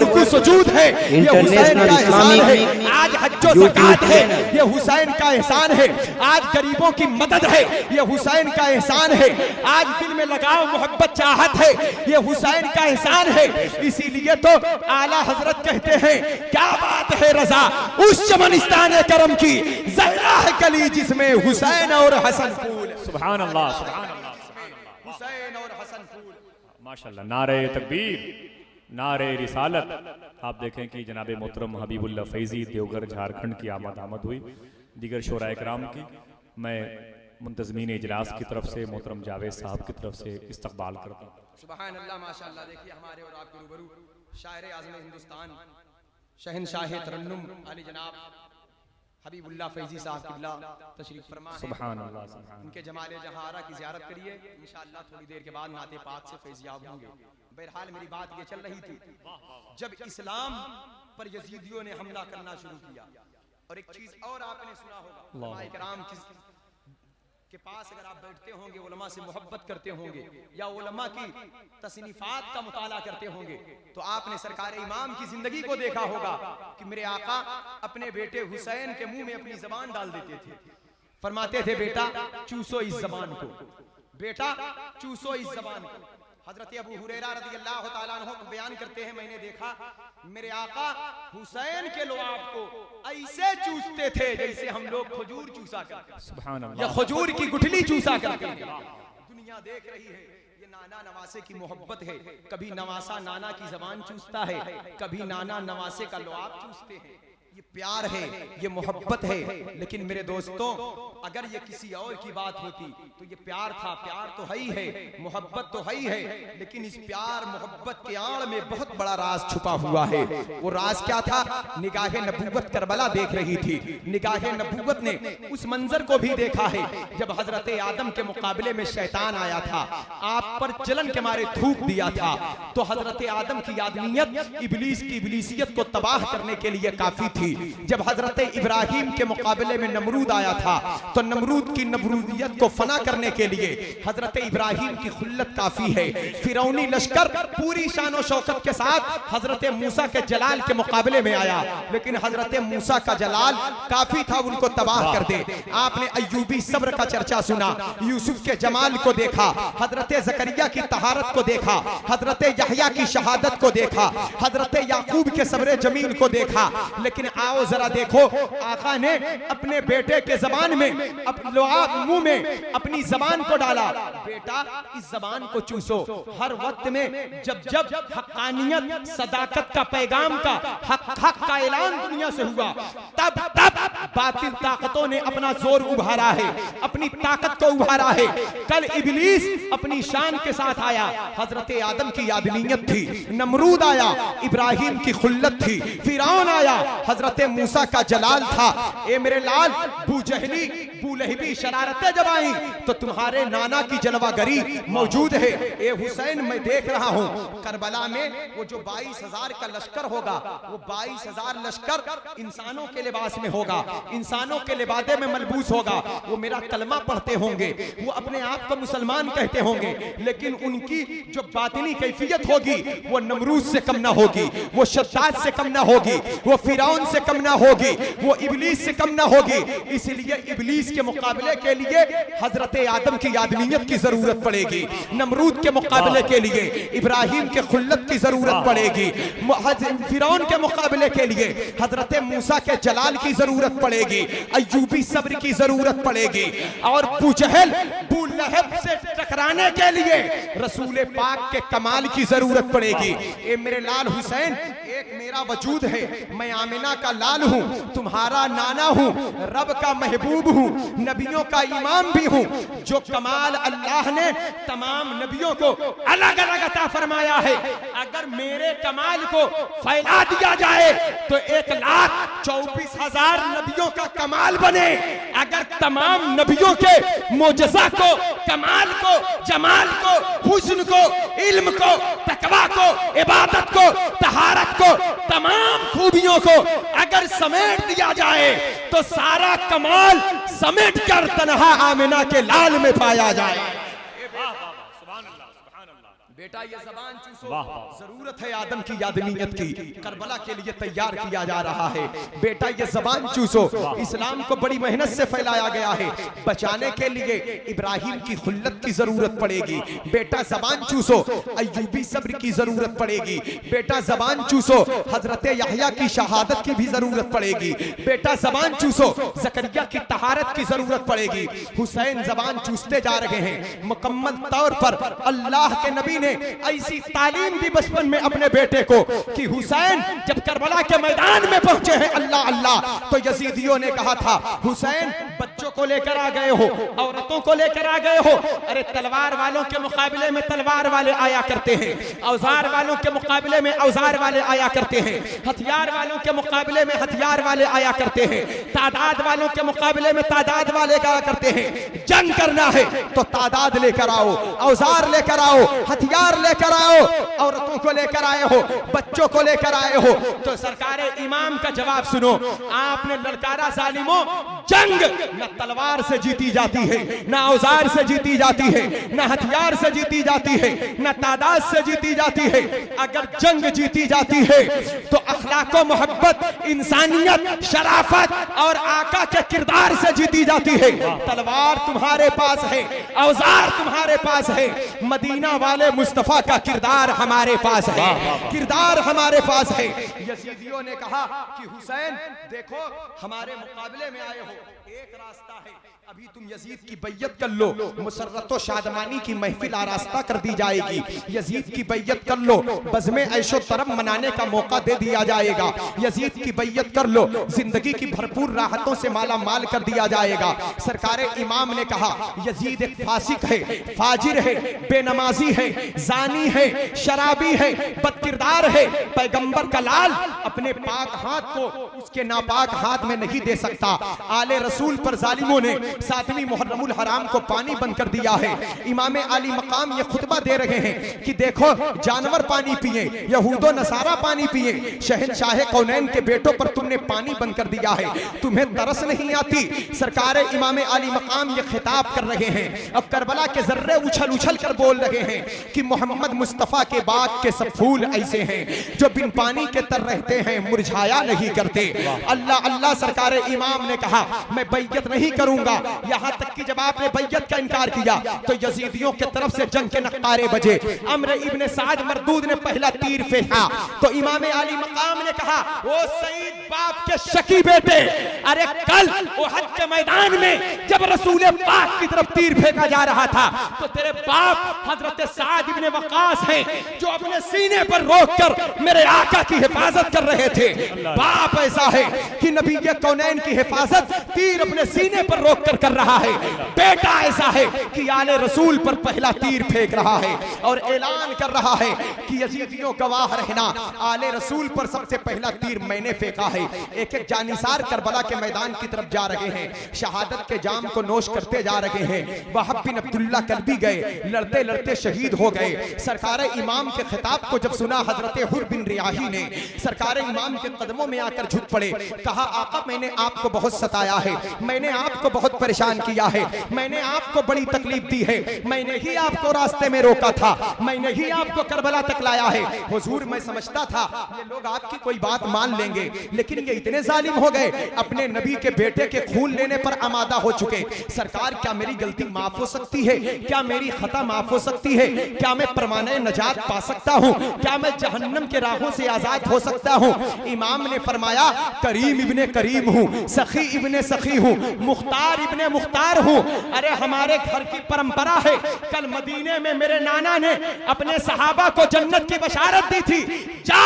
Speaker 2: रुकू सुजूद है ये हुसैन का एहसान है, आज हज्जो ज़कात है ये हुसैन का एहसान है, आज गरीबों की मदद है ये हुसैन का एहसान है, आज दिल में लगाव मोहब्बत चाहत है ये हुसैन का एहसान है। इसीलिए तो आला हजरत कहते हैं क्या बात है रजा उस चमनिस्तान करम की, ज़हरा है कली जिसमें हुसैन और हसन फूल।
Speaker 1: सुभान अल्लाह, सुभान अल्लाह,
Speaker 2: हुसैन और हसन फूल।
Speaker 1: माशाल्लाह। नारे तकबीर, नारे रिसालत। आप देखें कि जनाब मोहतरम हबीबुल्लाह फैजी देवघर झारखंड की आमद हुई, दीगर शोराए कराम की मैं मुंतज़मीन इजलास की तरफ से मोहतरम जावेद साहब की तरफ से इस्तकबाल करता हूँ।
Speaker 2: सुभान अल्लाह, माशाअल्लाह। देखिए हमारे और आपके रूबरू शायर आज़म हिंदुस्तान शहनशाह तरन्नुम अली जनाब हबीबुल्लाह फैजी साहब किबला तशरीफ फरमा है।
Speaker 1: सुभान अल्लाह, सुभान।
Speaker 2: उनके जमाले जहारा की ज़ियारत करिए, इंशाअल्लाह थोड़ी देर के बाद नाते पाक से फैज़याब होंगे। बहरहाल मेरी बात ये चल रही थी, जब इस्लाम पर यजीदियों ने हमला करना शुरू किया, और एक चीज और आपने सुना होगा, उलमाए किराम के पास अगर आप बैठते होंगे, उलमा से मोहब्बत करते होंगे या उलमा की तसनीफात का मुताला करते होंगे, तो आपने सरकार इमाम की जिंदगी को देखा होगा कि मेरे आका अपने बेटे हुसैन के मुंह में अपनी जबान डाल देते थे, फरमाते थे बेटा चूसो इस जबान को, बेटा चूसो इस जबान को। हजरत अबू हुरैरा रज़ियल्लाहु ताला अन्हु बयान करते हैं, मैंने देखा मेरे आका हुसैन के लुआब को ऐसे चूसते थे जैसे हम लोग खजूर चूसा करते हैं,
Speaker 1: सुभान अल्लाह,
Speaker 2: या खजूर की गुठली चूसा करते हैं। दुनिया देख रही है, ये नाना नवासे की मोहब्बत है, कभी नवासा नाना की जबान चूसता है, कभी नाना नवासे का लुआब चूसते हैं। ये प्यार है, ये मोहब्बत है। लेकिन मेरे दोस्तों, अगर ये किसी और की बात होती तो ये प्यार था, प्यार तो है ही है, मोहब्बत तो है ही है, लेकिन इस प्यार मोहब्बत के आड़ में बहुत बड़ा राज छुपा हुआ है। वो राज क्या था? निगाहे नबूवत करबला देख रही थी, निगाहे नबूवत ने उस मंजर को भी देखा है जब हजरत आदम के मुकाबले में शैतान आया था, आप पर जलन के मारे थूक दिया था, तो हजरत आदम की आदमियत इबलीस की इबलीसियत को तबाह करने के लिए काफी थी। जब हजरत इब्राहिम के मुकाबले में नमरूद आया था, तो नमरूद की नमरूदियत को फना करने के लिए हजरत इब्राहिम की खुल्लत काफी है। फिरौनी लश्कर पूरी शान शौकत के साथ हजरत मूसा के जलाल के मुकाबले में आया, लेकिन हजरत मूसा का जलाल काफी था उनको तबाह कर दे। आपने अय्यूबी सब्र का चर्चा सुना, यूसुफ के जमाल को देखा, हजरत जकरिया की तहारत को देखा, हजरत यहया की शहादत को देखा, हजरत याकूब के सब्र जमीन को देखा। लेकिन आओ जरा देखो, आका ने अपने बेटे के जबान में, मुंह में अपनी जबान को डाला, बेटा इस जबान को चूसो। हर वक्त में जब जब हक्कानियत सदाकत का पैगाम का हक का ऐलान दुनिया से हुआ, तब तब बातिल ताकतों ने अपना जोर उभारा है, अपनी ताकत को उभारा है। कल इबलीस अपनी शान के साथ आया, हजरत आदम की आदमियत थी, नमरूद आया, इब्राहिम की खुल्लत थी, फिरौन आया, हजरत मूसा का जलाल था। ए मेरे लाल, बूजहली बूलहबी शरारतें जब आई तो तुम्हारे नाना की जलवागरी मौजूद है। ए हुसैन, मैं देख रहा हूँ करबला में वो जो 22,000 का लश्कर होगा, वो 22,000 लश्कर इंसानों के लिबास में होगा, इंसानों के लिबादे में मलबूस होगा। वो मेरा कलमा पढ़ते होंगे, वो अपने आप को मुसलमान कहते होंगे, लेकिन उनकी जो बातिनी कैफियत होगी वो नमरूद से कम ना होगी, वो शद्दाद से कम ना होगी, वो फिरौन से कम ना होगी, वो इबलीस से कम ना होगी। इसलिए इबलीस के मुकाबले के लिए हजरत आदम की आदमियत की जरूरत पड़ेगी, नमरूद के मुकाबले के लिए इब्राहिम के खुल्लत की जरूरत पड़ेगी, फिरौन के मुकाबले के लिए हजरत मूसा के जलाल की जरूरत पड़ेगी, अय्यूबी सब्र की जरूरत पड़ेगी, और बूजहल बूलहब से टकराने के लिए रसूल पाक के कमाल की जरूरत पड़ेगी। ए मेरे लाल हुसैन, एक मेरा वजूद है, मैं आमिना का लाल हूँ, तुम्हारा नाना हूँ, रब का महबूब हूँ, नबियों का इमाम भी हूँ। जो कमाल अल्लाह ने तमाम नबियों को अलग अलग अता फरमाया है, अगर मेरे कमाल को फैला दिया जाए तो 1,24,000
Speaker 4: 10,000 नबियों का कमाल बने, अगर तमाम नबियों के मोजज़ा को, कमाल को, जमाल को, हुस्न को, इल्म को, तकवा को, इबादत को, तहारत को, तमाम खूबियों को अगर समेट दिया जाए तो सारा कमाल समेट कर तन्हा आमिना के लाल में पाया जाए। बेटा ये ज़बान चूसो, जरूरत है आदम की यादनीयत की, करबला के लिए तैयार किया जा रहा है। बेटा ये ज़बान चूसो, इस्लाम को बड़ी मेहनत से फैलाया गया है, बचाने के लिए इब्राहिम की खुल्लत की जरूरत पड़ेगी। बेटा ज़बान चूसो, अय्यूबी सब्र की जरूरत पड़ेगी। बेटा ज़बान चूसो, हजरत यहया की शहादत की भी जरूरत पड़ेगी। बेटा ज़बान चूसो, ज़करिया की तहारत की जरूरत पड़ेगी। हुसैन ज़बान चूसते जा रहे हैं। मुकम्मल तौर पर अल्लाह के नबी ने ऐसी तालीम दी बचपन में अपने बेटे को कि हुसैन जब करबला के मैदान में पहुंचे हैं अल्लाह अल्लाह, तो यजीदियों ने कहा था हुसैन बच्चों को लेकर आ गए हो, औरतों को लेकर आ गए हो। अरे तलवार वालों के मुकाबले में तलवार वाले आया करते हैं, औजार वालों के मुकाबले में औजार वाले आया करते हैं, हथियार वालों के मुकाबले में हथियार वाले आया करते हैं, तादाद वालों के मुकाबले में तादाद वाले आया करते हैं। जंग करना है तो तादाद लेकर आओ, औजार लेकर आओ, हथियार लेकर आओ। औरतों को लेकर आए हो, बच्चों को लेकर आए हो, तो सरकारे इमाम का जवाब सुनो। आपने ललकारा जालिमों, जंग न तलवार से जीती जाती है, न औजार से जीती जाती है, न हथियार से जीती जाती है, न तादाद से जीती जाती है। अगर जंग जीती जाती है तो अखलाक व मोहब्बत, इंसानियत, शराफत और आका के किरदार से जीती जाती है। तलवार तुम्हारे पास है, औजार तुम्हारे पास है, मदीना वाले मुस्तफा का किरदार हमारे पास है, किरदार हमारे पास है। यजीदियों ने कहा कि हुसैन देखो हमारे मुकाबले में आए हो, एक रास्ता है, अभी तुम यजीद की बैयत कर लो, मुसर्रत व शादमानी की महफिल आरास्ता कर दी जाएगी। यजीद की बैयत कर लो, बज़्मे ऐशो तरब मनाने का मौका दे दिया जाएगा। यजीद की बैयत कर लो, जिंदगी की भरपूर राहतों से माला माल कर दिया जाएगा। सरकारे इमाम ने कहा यजीद एक फासिक है, फाजिर है, बेनमाजी है, जानी है, शराबी है, बदकिरदार है। पैगंबर का लाल अपने पाक हाथ को उसके नापाक हाथ में नहीं दे सकता। आले रसूल पर जालिमों ने 7वीं मुहर्रमुल हराम को पानी बंद कर दिया है। इमाम आली मकाम ये खुतबा दे रहे हैं कि देखो जानवर पानी पिए, यहूदो नसारा पानी पिए, शहनशाह कौनैन के बेटों पर तुमने पानी बंद कर दिया है, तुम्हें तरस नहीं आती। सरकार इमाम आली मकाम ये खिताब कर रहे हैं। अब करबला के जर्रे उछल उछल कर बोल रहे हैं कि मोहम्मद मुस्तफ़ा के बाग के सब फूल ऐसे हैं जो बिन पानी के तर रहते हैं, मुरझाया नहीं करते। अल्लाह अल्लाह सरकार इमाम ने कहा मैं बैयत नहीं करूंगा, यहाँ तक कि जब आपने बैयत का इनकार किया तो यजीदियों के तरफ से जंग के नक्कारे बजे। अम्र इब्ने साद मरदूद ने पहला तीर फेंका तो इमाम आली मकाम ने कहा वो सईद बाप के शकी बेटे, अरे कल उहद के मैदान में जब रसूल पाक की तरफ तीर फेंका जा रहा था तो तेरे बाप हजरत साद इब्ने वकास हैं जो अपने सीने पर रोककर मेरे आका की हिफाजत कर रहे थे। बाप ऐसा है कि नबी के कौनैन की हिफाजत तीर अपने सीने पर रोक कर रहा है, बेटा ऐसा है कि आले रसूल पर पहला तीर फेंक रहा है और ऐलान कर रहा है कि यजीदियों गवाह रहना, आले रसूल पर सबसे पहला तीर मैंने फेंका है। एक एक जानिसार करबला के मैदान की तरफ जा रहे हैं, शहादत के जाम को नोश करते जा रहे हैं। वहाब बिन अब्दुल्ला कल्बी गए, लड़ते लड़ते शहीद हो गए। सरकार इमाम के खिताब को जब सुना हजरत हुर बिन रियाही ने सरकार इमाम के कदमों में आकर झुक पड़े, कहा आका मैंने आपको बहुत सताया है, मैंने आपको बहुत परेशान किया है, मैंने आपको बड़ी तकलीफ दी है, मैंने ही आपको रास्ते में रोका था, मैंने ही आपको करबला तक लाया है। हुजूर मैं समझता था ये लोग आपकी कोई बात मान लेंगे, लेकिन ये इतने जालिम हो गए, अपने नबी के बेटे के खून लेने पर आमादा हो चुके। सरकार क्या मेरी गलती माफ हो सकती है? क्या मेरी खता माफ हो सकती है? क्या मैं परमाने नजात पा सकता हूँ? क्या मैं जहन्नम के राहों से आजाद हो सकता हूँ? इमाम ने फरमाया करीम इब्ने करीम हूँ, सखी इब्ने सखी हूँ, मुख्तार इब्ने मुख्तार हूँ। अरे हमारे घर की परंपरा है, कल मदीने में मेरे नाना ने अपने सहाबा को जन्नत की बशारत दी थी, जा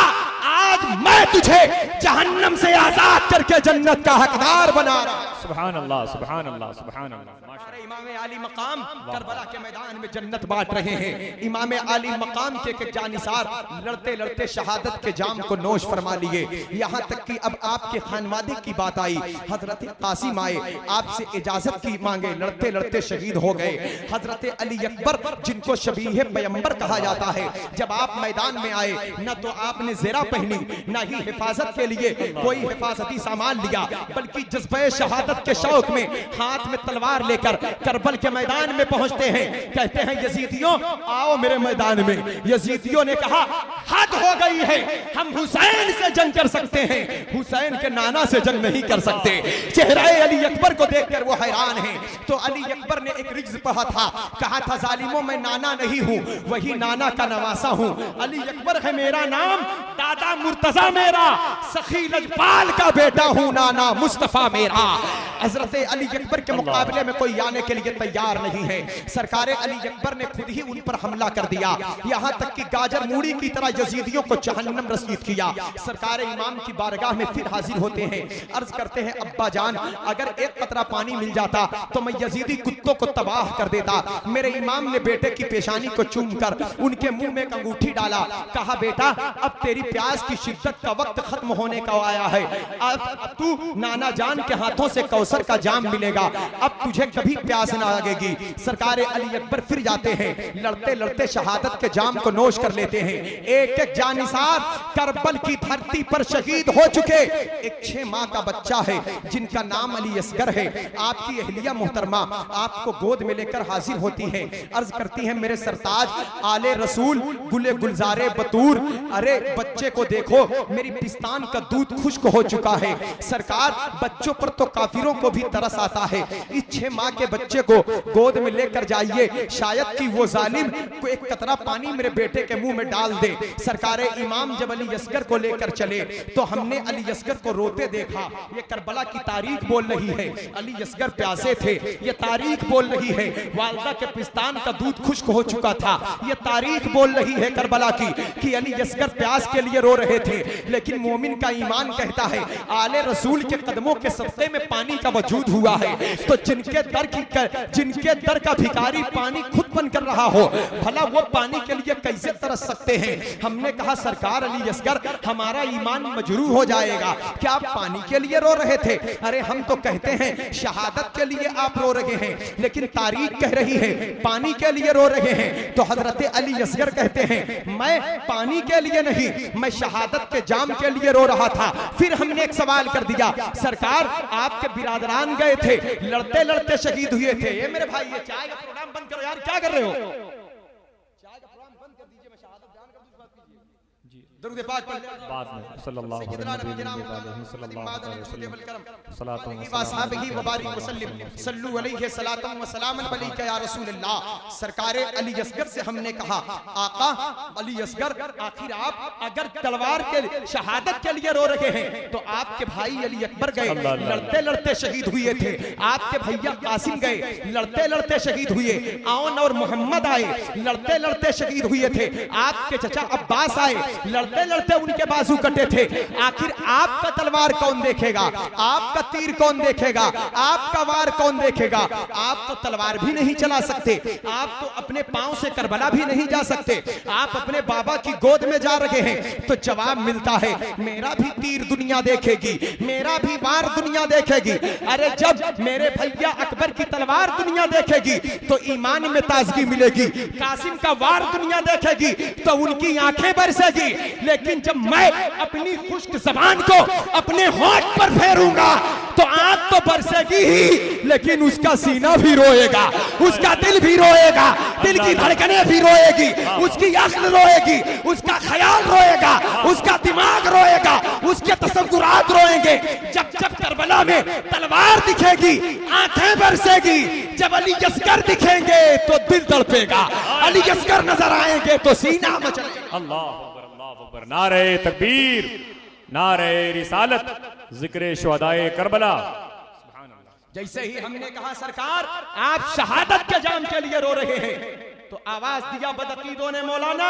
Speaker 4: आज मैं तुझे जहन्नम से आजाद करके जन्नत का हकदार बना रहा हूं।
Speaker 1: सुभान अल्लाह, सुभान अल्लाह, सुभान अल्लाह।
Speaker 4: इमाम आली मकाम करबला के मैदान में जन्नत बांट रहे हैं। इमाम आली मकाम के जानिसार लड़ते लड़ते शहादत के जाम को नोश फरमा लिए। यहाँ तक कि अब आपके खानवादे की बात आई, हजरत कासिम आए, आपसे इजाजत की मांगे, लड़ते लड़ते शहीद हो गए। हजरत अली अकबर जिनको शबीह पैगंबर कहा जाता है, जब आप मैदान में आए न तो आपने ज़ेरा पहनी, न ही हिफाजत के लिए कोई हिफाजती सामान लिया, बल्कि जज्बे शहादत के शौक में हाथ में तलवार लेकर करबल के मैदान में पहुंचते हैं। कहते हैं यजीदियों आओ मेरे मैदान में। यजीदियों ने कहा हद हो गई है, हम हुसैन से जंग कर सकते हैं, हुसैन के नाना से जंग नहीं कर सकते। चेहरे अली अकबर को देखकर वो हैरान हैं। तो अली अकबर ने एक रिज्म पढ़ा था, कहा था जालिमों मैं नाना नहीं हूं, वही नाना का नवासा हूं। अली अकबर है मेरा नाम, दादा मुर्तजा मेरा, सखी लजपाल का बेटा हूं, नाना मुस्तफा मेरा। हजरत अली अकबर के मुकाबले में कोई आने के लिए तैयार नहीं है। सरकार अली अकबर ने खुद ही उन पर हमला कर दिया, यहाँ तक कि गाजर मूड़ी की तरह यजीदियों को जहन्नम रसीद किया। सरकार इमाम की बारगाह में फिर हाजिर होते हैं, अर्ज करते हैं अब्बा जान अगर एक कतरा पानी मिल जाता तो मैं यजीदी कुत्तों को तबाह कर देता। मेरे इमाम ने बेटे की पेशानी को चूम कर उनके मुंह में एक अंगूठी डाला, कहा बेटा अब तेरी प्यास की शिद्दत का वक्त खत्म होने का आया है, अब तू नाना जान के हाथों से कौसर का जाम मिलेगा, अब तुझे कभी प्यास न लगेगी। सरकार अली अकबर फिर जाते हैं, लड़ते लड़ते शहादत के जाम को नोश कर लेते हैं। एक एक जानिसार करबल की धरती पर शहीद हो चुके। एक 6 माह का बच्चा है जिनका नाम अली असगर है। आपकी अहलिया मोहतरमा आपको गोद में लेकर हाजिर होती है, अर्ज करती है मेरे सरताज आले रसूल गुले गुलजारे बतूर, अरे बच्चे को देखो मेरी पिस्तान का दूध खुश्क हो चुका है। सरकार बच्चों पर तो काफिरों को भी तरस आता है, इस 6 माह के बच्चे को गोद में लेकर जाइए, शायद कि वो जालिम को एक कतरा पानी मेरे बेटे के मुंह में डाल दे। सरकार इमाम जब अली असगर को लेकर चले तो हमने अली असगर को रोते देखा। ये करबला की तारीख बोल रही है, अली असगर प्यासे थे, ये तारीख बोल रही है। वालदा के पिस्तान का दूध खुश्क हो चुका था, ये तारीख बोल रही है करबला की कि अली असगर प्यास के लिए रो रहे थे। लेकिन मोमिन का ईमान कहता है आले रसूल के कदमों के सत्ते में पानी का वजूद हुआ है, तो जिनके दर का भिखारी पानी खुद बनकर रहा हो, भला वो पानी के लिए कैसे तरस सकते हैं। हमने कहा सरकार अली असगर हमारा ईमान मजरूह हो जाएगा, क्या आप पानी के लिए रो रहे थे? अरे हम तो कहते हैं शहादत के लिए आप रो रहे हैं, लेकिन तारीख कह रही है पानी के लिए रो रहे हैं। तो हजरत अली असगर कहते हैं मैं पानी के लिए नहीं, मैं शहादत के जाम के लिए रो रहा था। फिर हमने एक सवाल कर दिया, सरकार आपके बिरादरान गए थे, लड़ते लड़ते शहीद हुए थे। ये मेरे भाई ये चाय का प्रोग्राम बंद करो यार, क्या कर रहे हो? चाय का प्रोग्राम बंद कर दीजिए, मैं शहादत बयान कर दूं, बात कीजिए जी। दरूद पाक पढ़ ले
Speaker 1: बाद में सल्लल्लाहु अलैहि वसल्लम
Speaker 4: या रसूल अल्लाह। सरकार अली असगर से हमने कहा आका अली असगर आखिर आप अगर तलवार के शहादत के लिए रो रहे हैं तो आपके भाई अली अकबर गए, लड़ते लड़ते शहीद हुए थे। आपके भैया कासिम गए, लड़ते लड़ते शहीद हुए। आउन और मोहम्मद आए, लड़ते लड़ते शहीद हुए थे। आपके चचा अब्बास आए, लड़ते लड़ते उनके बाजू कटे थे। आखिर आपका तलवार कौन देखेगा? आपका तीर कौन देखेगा? आपका वार कौन देखेगा? आप तो तलवार भी नहीं चला सकते, आप तो अपने पांव से करबला भी नहीं जा सकते, आप अपने बाबा की गोद में जा रहे हैं। तो जवाब मिलता है मेरा भी तीर दुनिया देखेगी, मेरा भी वार दुनिया देखेगी। अरे जब मेरे भैया अकबर की तलवार दुनिया देखेगी तो ईमान में ताजगी मिलेगी, कासिम का वार दुनिया देखेगी तो उनकी आंखें बरसेगी। लेकिन जब मैं अपनी खुश्क ज़बान को अपने होंठ पर फेरूंगा तो आंख तो बरसेगी ही, लेकिन उसका सीना भी रोएगा, उसका दिल भी रोएगा, दिल की धड़कनें भी रोएगी, उसकी अक्ल रोएगी, उसका ख्याल रोएगा, उसका दिमाग रोएगा, उसके तसव्वुरात रोएंगे। जब जब करबला में तलवार दिखेगी आंखें बरसेगी, जब अली असगर दिखेंगे तो दिल तड़पेगा, अली असगर नजर आएंगे तो सीना मचलेगा।
Speaker 1: अल्लाह अकबर, नारे तकबीर, नारे रिसालत, जिक्र शुहदाए करबला।
Speaker 4: जैसे ही हमने कहा सरकार आप शहादत के जाम के लिए रो रहे हैं, तो आवाज दिया बदअकीदों ने, मौलाना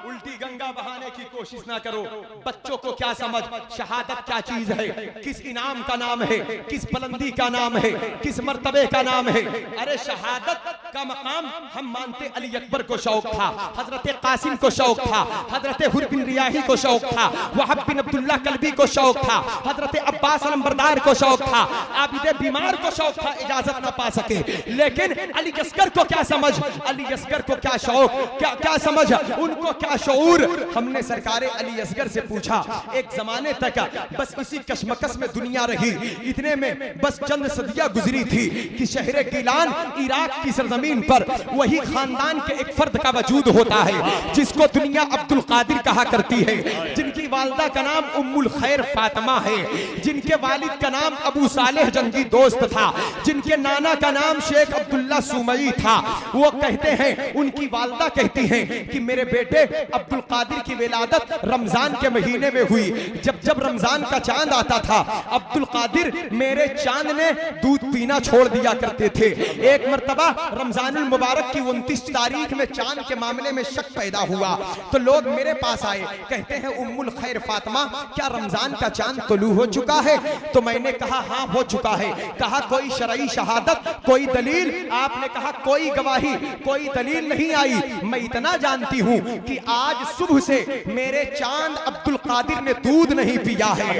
Speaker 4: उल्टी गंगा बहाने की कोशिश ना करो, बच्चों को क्या समझ शहादत क्या चीज है, किस इनाम का नाम है, किस बुलंदी का नाम है, किस मर्तबे का नाम है। अरे शहादत का मकाम हम मानते अली अकबर को शौक था, हजरत कासिम को शौक था, हजरत हुर बिन रियाही को शौक था, वहाब बिन अब्दुल्लाह कल्बी को शौक था, हजरत अब्बास अलंबरदार को शौक था, आबिदे बीमार को शौक था, इजाजत ना पा सके। लेकिन अली असगर को क्या समझ, अली असगर को क्या शौक, क्या समझ, उनको क्या शऊर। हमने सरकारे अली असगर से पूछा, एक जमाने तक बस इसी कशमकश में दुनिया रही, इतने में बस चंद सदियां गुजरी थी कि शहर गिलान इराक की सरजमीन पर वही खानदान के एक फर्द का वजूद होता है जिसको दुनिया अब्दुल कादिर कहा करती है, जिनकी वालिदा का नाम उम्मुल खैर फातिमा है, जिनके वालिद का नाम अबू सालेह जंगी दोस्त था, जिनके नाना का नाम शेख अब्दुल्ला सुमई था। वो कहते हैं, उनकी वालिदा कहती हैं कि मेरे बेटे अब्दुल कादिर की विलादत रमजान के महीने में हुई। जब जब रमजान का चांद आता था, अब्दुल कादिर मेरे चांद ने दूध पीना छोड़ दिया करते थे। एक मर्तबा रमजानुल मुबारक की 29 तारीख में चांद के मामले में शक पैदा हुआ तो लोग मेरे पास आए, कहते हैं उम्मुल खैर फातिमा क्या रमजान का चांद तुलू हो चुका है? तो मैंने कहा हाँ हो चुका है। कहा कोई शरई शहादत, कोई दलील? आपने कहा कोई गवाही, कोई दलील नहीं आई। मैं इतना जानती हूँ कि आज सुबह से मेरे चांद अब्दुल कादिर ने दूध नहीं पिया है।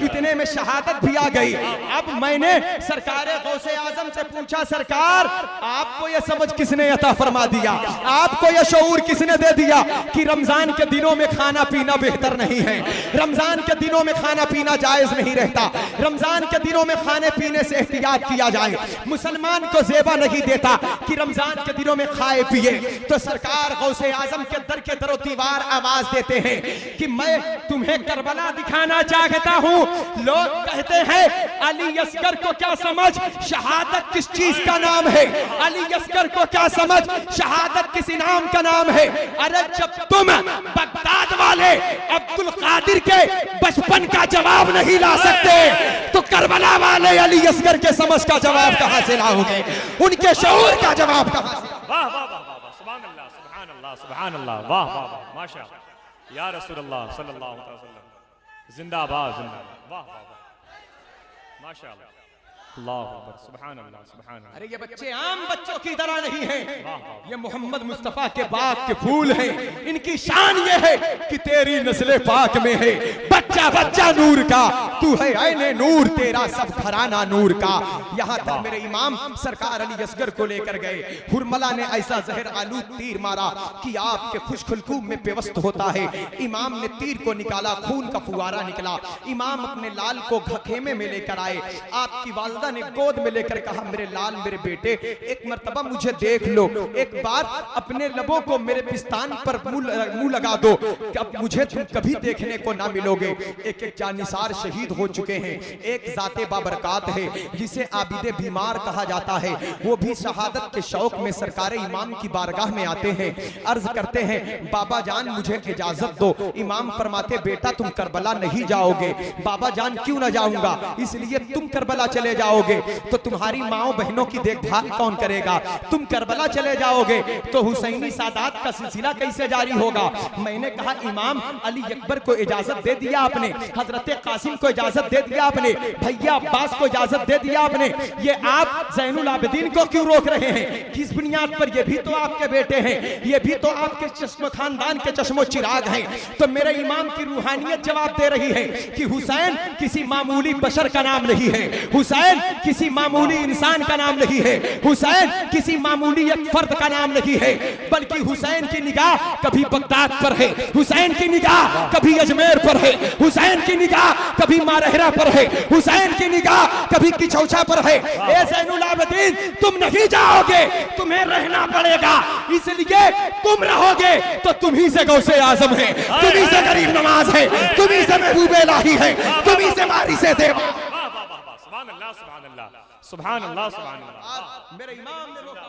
Speaker 4: इतने में शहादत भी आ गई। अब मैंने सरकार गौसे आजम से पूछा, सरकार आपको यह समझ किसने अता फरमा दिया, आपको यह शऊर किसने दे दिया कि रमजान के दिनों में खाना पीना बेहतर नहीं है, रमजान के दिनों में खाना पीना जायज नहीं रहता, रमजान के दिनों में खाने पीने से एहतियात किया जाए, मुसलमान को जेबा नहीं देता कि रमजान के दिनों में खाए पिए। तो सरकार गौसे आजम के दर के दरो दीवार आवाज देते हैं कि मैं तुम्हें करबला दिखाना चाहता हूं। लोग कहते हैं अली असगर को क्या समझ शहादत किस चीज का नाम है, अली असगर को क्या समझ शहादत किस इनाम का नाम है। अरे जब तुम बगदाद वाले अब्दुल कादिर के बचपन का जवाब नहीं ला सकते तो करबला वाले अली असगर के समझ का जवाब कहां से लाओगे, उनके शऊर का जवाब कहां से?
Speaker 1: वाह वाह वाह वाह, सुभान अल्लाह सुभान अल्लाह सुभान अल्लाह, वाह वाह वाह, माशाअल्लाह या रसूल अल्लाह सल्लल्लाहु अलैहि वसल्लम, जिंदाबाद जिंदाबाद, वाह वाह वाह, माशाअल्लाह, अल्लाहु अकबर, सुभान अल्लाह सुभान अल्लाह।
Speaker 4: अरे ये बच्चे आम बच्चों की तरह नहीं हैं, ये मोहम्मद मुस्तफा के बाग के फूल हैं। इनकी शान ये है कि तेरी नस्ल पाक में है बच्चा बच्चा नूर का, तू है ऐने नूर, तेरा सब घराना नूर का। यहाँ तक मेरे इमाम सरकार अली असगर को लेकर गए, हुरमला ने ऐसा जहर आलूद तीर मारा कि आपके खुशखुलकूब में पेवस्त होता है। इमाम ने तीर को निकाला, खून का फुवारा निकला। इमाम अपने लाल को खेमे में लेकर आए। आपकी वालिदा ने गोद में लेकर कहा, मेरे लाल मेरे बेटे एक मर्तबा मुझे देख लो, एक बार अपने लबों को मेरे पिस्तान पर मुंह लगा दो, अब मुझे तुम कभी देखने को ना मिलोगे। एक एक जानिसार शहीद हो चुके हैं, एक जाते बाबरकात है जिसे आबिदे बीमार कहा जाता है, वो भी शहादत के शौक में सरकार इमाम की बारगाह में आते हैं, अर्ज करते हैं बाबा जान मुझे इजाजत दो। इमाम फरमाते बेटा तुम करबला नहीं जाओगे। बाबा जान क्यों ना जाऊंगा? इसलिए तुम करबला चले जाओगे तो तुम्हारी माओ बहनों की देखभाल कौन करेगा? तुम करबला चले जाओगे तो हुसैनी सादात का सिलसिला कैसे जारी होगा? मैंने कहा इमाम अली अकबर को इजाजत दे दिया आपने, हजरत कासिम को इजाजत दे दिया आपने, भैया अब्बास को इजाजत दे दिया आपने, ये आप ज़ैनुल आबिदीन को क्यों रोक रहे हैं? किस बुनियाद पर? ये भी तो आपके बेटे हैं, ये भी तो आपके चश्म खानदान के चश्मो चिराग हैं। तो मेरे इमाम की रूहानियत जवाब दे रही है कि हुसैन किसी मामूली बशर का नाम नहीं है, हुसैन किसी मामूली इंसान का नाम नहीं है, हुसैन किसी मामूली एक फर्द का नाम नहीं है, बल्कि हुसैन की निगाह कभी बगदाद पर है, हुसैन की निगाह कभी अजमेर पर है, हुसैन की निगाह कभी मारहरा पर है, हुसैन की निगाह कभी किचौचा पर है। ए ज़ैनुल आबिदीन तुम नहीं जाओगे, तुम्हें रहना पड़ेगा, इसलिए तुम रहोगे तो तुम्ही से गौसे आजम है, तुम्ही से गरीब नवाज है, तुम्ही से महबूब इलाही है, तुम्ही से वारिस देवा।
Speaker 1: सुभान अल्लाह सुभान अल्लाह सुभान अल्लाह सुभान अल्लाह।
Speaker 4: मेरे इमाम ने रोका,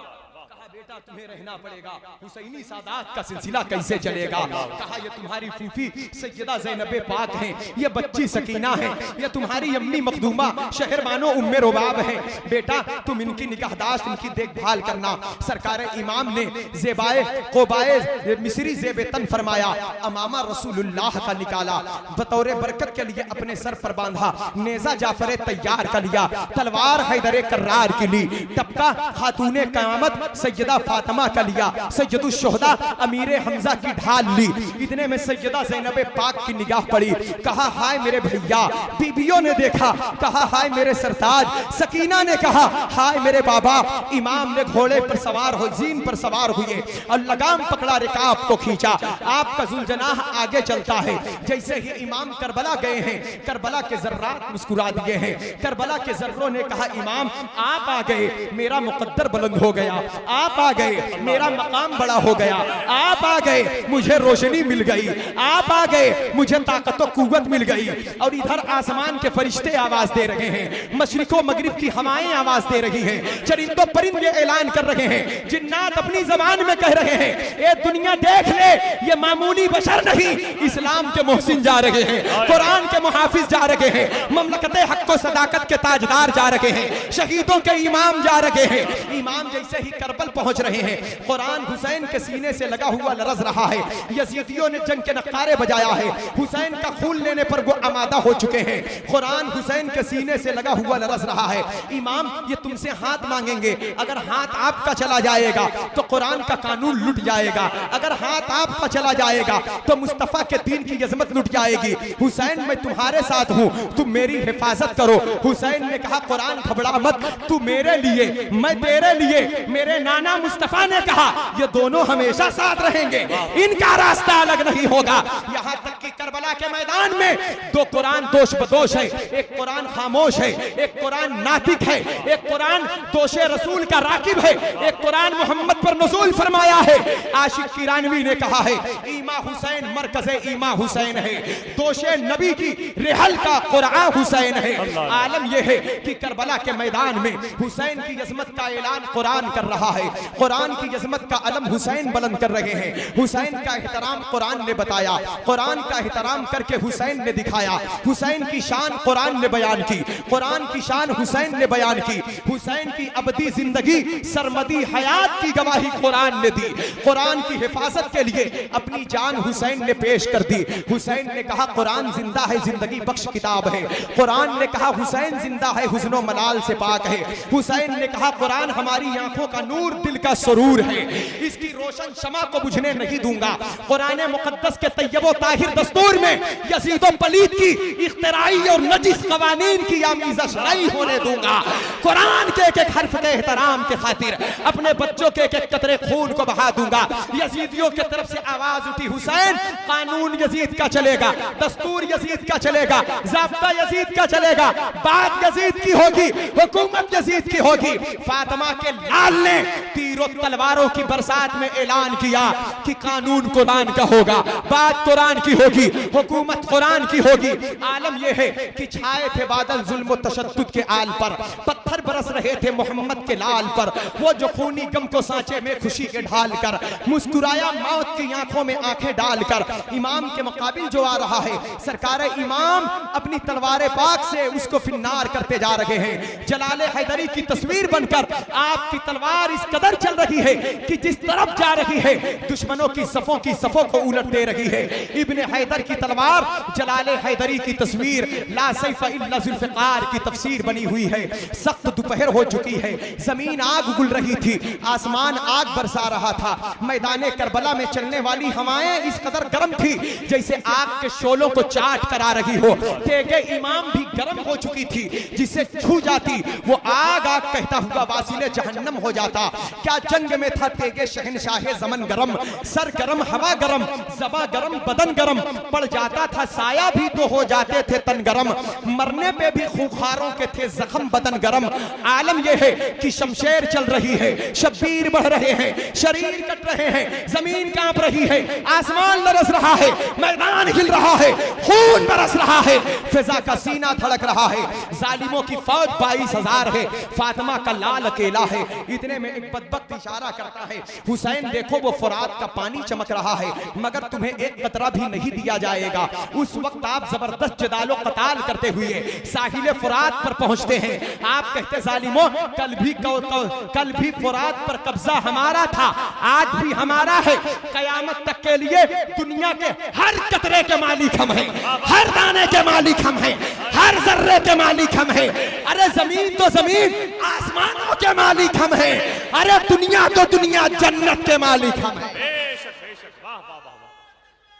Speaker 4: कहा बेटा तुम्हें रहना पड़ेगा, हुसैनी सादात का सिलसिला कैसे चलेगा। कहा ये तुम्हारी फूफी सैयदा ज़ैनब पाक हैं, ये बच्ची सकीना है, ये तुम्हारी अम्मी मखदूमा शहरबानो उम्मे रुबाब है, बेटा तुम इनकी निगाहदाश्त इनकी देखभाल करना। सरकार इमाम ने ज़ेबाए क़ुबाए मिस्री ज़ेबतन फरमाया, अमामा रसूलुल्लाह का निकाला, बतौर बरकत के लिए अपने सर पर बांधा, नेज़ा जाफर तैयार कर लिया, तलवार हैदर कर्रार की ली, टपका खातूने क़यामत सैयदा फातिमा का लिया, सैयदुश शुहदा अमीर हमजा की ढाल ली। इतने में सैयदा ज़ैनब पाक की निगाह पड़ी, कहा हाय मेरे भैया। बीबियों ने देखा, कहा हाय मेरे सरताज। सकीना ने कहा हाय मेरे बाबा। इमाम ने घोड़े पर सवार हो जीन पर सवार हुए और लगाम पकड़ा, रिकाब को खींचा। आपका जुल्जनाह आगे चलता है। जैसे ही इमाम करबला गए हैं, करबला के जर्रात मुस्कुरा दिए हैं। करबला के जर्रों ने कहा इमाम आप आ गए, मेरा मुकद्दर बुलंद हो गया, आप आ गए, मेरा मकाम बड़ा हो गया, आप आ गए, मुझे रोशनी मिल गई, आप आ गए, मुझे ताकत और कुव्वत मिल गई। और इधर आसमान के फरिश्ते आवाज दे रहे हैं, मशरिको मगरिब की हवाएं आवाज दे रही हैं, चरिंदो परिंदे ऐलान कर रहे हैं, जिन्नात अपनी जबान में कह रहे हैं ए दुनिया देख ले, ये मामूली बशर नहीं, इस्लाम के मोहसिन जा रहे हैं, कुरान के मुहाफिज जा रहे हैं, ममलकत हक व सदाकत के ताजदार जा रहे हैं, शहीदों के इमाम जा रहे हैं। इमाम जैसे ही करबल पहुंच रहे हैं, कुरान हुसैन के सीने से लगा हुआ लरज रहा है। यजीदियों ने जंग के नक्कारे बजाया है, हुसैन का खून लेने पर वो आमादा हो चुके हैं। कुरान हुसैन के सीने से लगा हुआ लरज रहा है। इमाम ये तुमसे हाथ मांगेंगे, अगर हाथ आपका चला जाएगा तो कुरान का कानून लुट जाएगा, अगर हाथ आपका चला जाएगा तो मुस्तफा के दीन की अजमत लुट जाएगी। हुसैन मैं तुम्हारे साथ हूँ, तुम मेरी हिफाजत करो। हुसैन ने कहा कुरान घबरा मत, तू मेरे लिए मैं तेरे लिए। मेरे नाना मुस्तफा ने कहा ये दोनों हमेशा साथ रहेंगे, इनका रास्ता अलग नहीं होगा। यहाँ तक कि करबला के मैदान में दो कुरान दोष बदोश है, एक कुरान खामोश है, एक कुरान नातिक है, एक कुरान दोषे रसूल का राकिब है, एक कुरान मोहम्मद पर नज़ूल फरमाया है। आशिक किरानवी ने कहा है ईमा हुसैन मरकज़े ईमा हुसैन है, दोषे नबी की रेहल का कुरान हुसैन है। आलम यह है कि करबला के मैदान में हुसैन की अज़मत का ऐलान कुरान कर रहा है, कुरान की अज़मत का अलम हुसैन बुलंद कर रहे हैं। हुसैन का एहतराम कुरान ने बताया, कुरान का एहतराम करके हुसैन ने दिखाया, हुसैन की शान कुरान ने बयान की, कुरान की शान हुसैन ने बयान की। हुसैन की अबदी जिंदगी सरमदी हयात की गवाही कुरान ने दी, कुरान की हिफाजत के लिए अपनी जान हुसैन ने पेश कर दी। हुसैन ने कहा कुरान जिंदा है, जिंदगी बख्श किताब है। कुरान ने कहा हुसैन जिंदा है, हुस्नो मलाल से पाक है। हुसैन ने कहा कुरान हमारी आंखों का नूर, दिल का सुरूर है, इसकी रोशन शमा को बुझने नहीं दूंगा। कुरान मुकद्दस के तैयबो ताहिर दस्तूर में यजीदो पलीद की इख्तिराई और नजिस कवानीन की आमीज़श नहीं होने दूंगा। कुरान के एक एक हर्फ के एहतराम के खातिर अपने बच्चों के एक एक कतरे खून को बहा दूंगा। यजीदियों की तरफ से आवाज उठी हुसैन कानून यजीद का चलेगा, दस्तूर यजीद का चलेगा, ज़ाब्ता यजीद का चलेगा, बात यजीद की होगी, हुकूमत यजीद की होगी। फातिमा के लाल ने तीरों तलवारों की बरसात में ऐलान किया कि कानून कुरान का होगा, बात कुरान की होगी, हुकूमत कुरान की होगी। आलम यह है कि छाए थे बादल जुल्म व तशद्दुद के आल पर, पत्थर बरस रहे थे मोहम्मद के लाल पर, वो जो खूनी गम को सांचे में खुशी के ढाल कर मुस्कुराया मौत की आंखों में आंखें डालकर। इमाम के मुकाबिल जो आ रहा है, सरकार इमाम अपनी तलवार पाक से उसको फिन्नार करते जा रहे हैं। जलाले हैदरी की तस्वीर बनकर आपकी तलवार इस कदर चल रही है कि जिस तरफ जा रही है दुश्मनों की सफों को उलट दे रही है। इब्ने हैदर की तलवार जलाले हैदरी की तस्वीर ला सैफ इल्ला जुल्फ़िकार की तफसीर बनी हुई है। सख्त दोपहर हो चुकी है, जमीन आग उगल रही थी, आसमान आग बरसा रहा था। मैदान करबला में चलने वाली हवाएं इस कदर गर्म थी जैसे आग के शोलों को चाट करा रही हो। तेगे इमाम भी गर्म हो चुकी थी, जिसे छू जाती वो आग आग कहता हुआ वासिले जहन्नम हो जाता। क्या जंग में था तेगे शहनशाहे ज़मन गरम, सर गरम हवा गरम, ज़बा गरम बदन गरम, पड़ जाता था साया भी तो हो जाते थे तन गरम, मरने पे भी खूंखारों के थे जख्म बदन गरम। आलम यह है कि शमशेर चल रही है, शब्बीर बढ़ रहे हैं, शरीर कट रहे हैं, जमीन कांप रही है, आसमान लरस रहा है, मैदान हिल रहा है, खून बरस रहा है। फिजा का सीना था धड़क रहा है, जालिमों की फौज 22,000 है, फातिमा का लाल अकेला है। इतने में एक बदबख्त इशारा करता है, हुसैन देखो वो फुरात का पानी चमक रहा है, मगर तुम्हें एक कतरा भी नहीं दिया जाएगा। उस वक्त आप जबरदस्त जदालो कताल करते हुए साहिल फुरात पर पहुंचते हैं। आप कहते जालिमों, कल भी फुरात पर कब्जा हमारा था, आज भी हमारा है, कयामत तक के लिए दुनिया के हर कतरे के मालिक हम हैं, हर दाने के मालिक हम हैं, हर जर्रे के मालिक हम हैं। अरे जमीन तो जमीन, आसमानों के मालिक हम हैं, अरे दुनिया तो दुनिया, जन्नत के मालिक हम हैं।
Speaker 1: बेशक बेशक, वाह वाह वाह,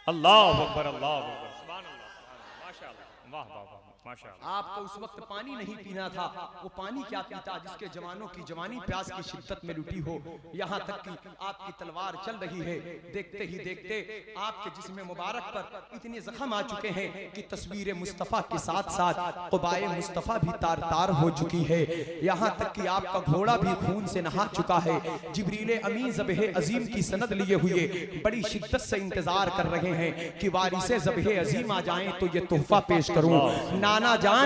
Speaker 1: अल्लाह अकबर, अल्लाह अकबर, सुभान अल्लाह, माशाअल्लाह, वाह वाह वाह, माशाअल्लाह।
Speaker 4: आपको उस वक्त पानी नहीं पीना था, वो पानी क्या पीता जिसके जवानों की जवानी प्यास की शिद्दत में लुटी हो। यहाँ तक कि आपकी तलवार चल रही है, देखते ही देखते आपके जिस्म मुबारक पर इतने जख्म आ चुके हैं कि तस्वीर मुस्तफ़ा के साथ साथ क़ुबाए मुस्तफ़ा भी तार तार हो चुकी है। यहाँ तक कि आपका घोड़ा भी खून से नहा चुका है। जिब्रील अमीन ज़बह अजीम की सनद लिए हुए बड़ी शिद्दत से इंतजार कर रहे हैं कि वारिसे ज़बह अजीम आ जाएं तो ये तोहफा पेश करूं। नाना जान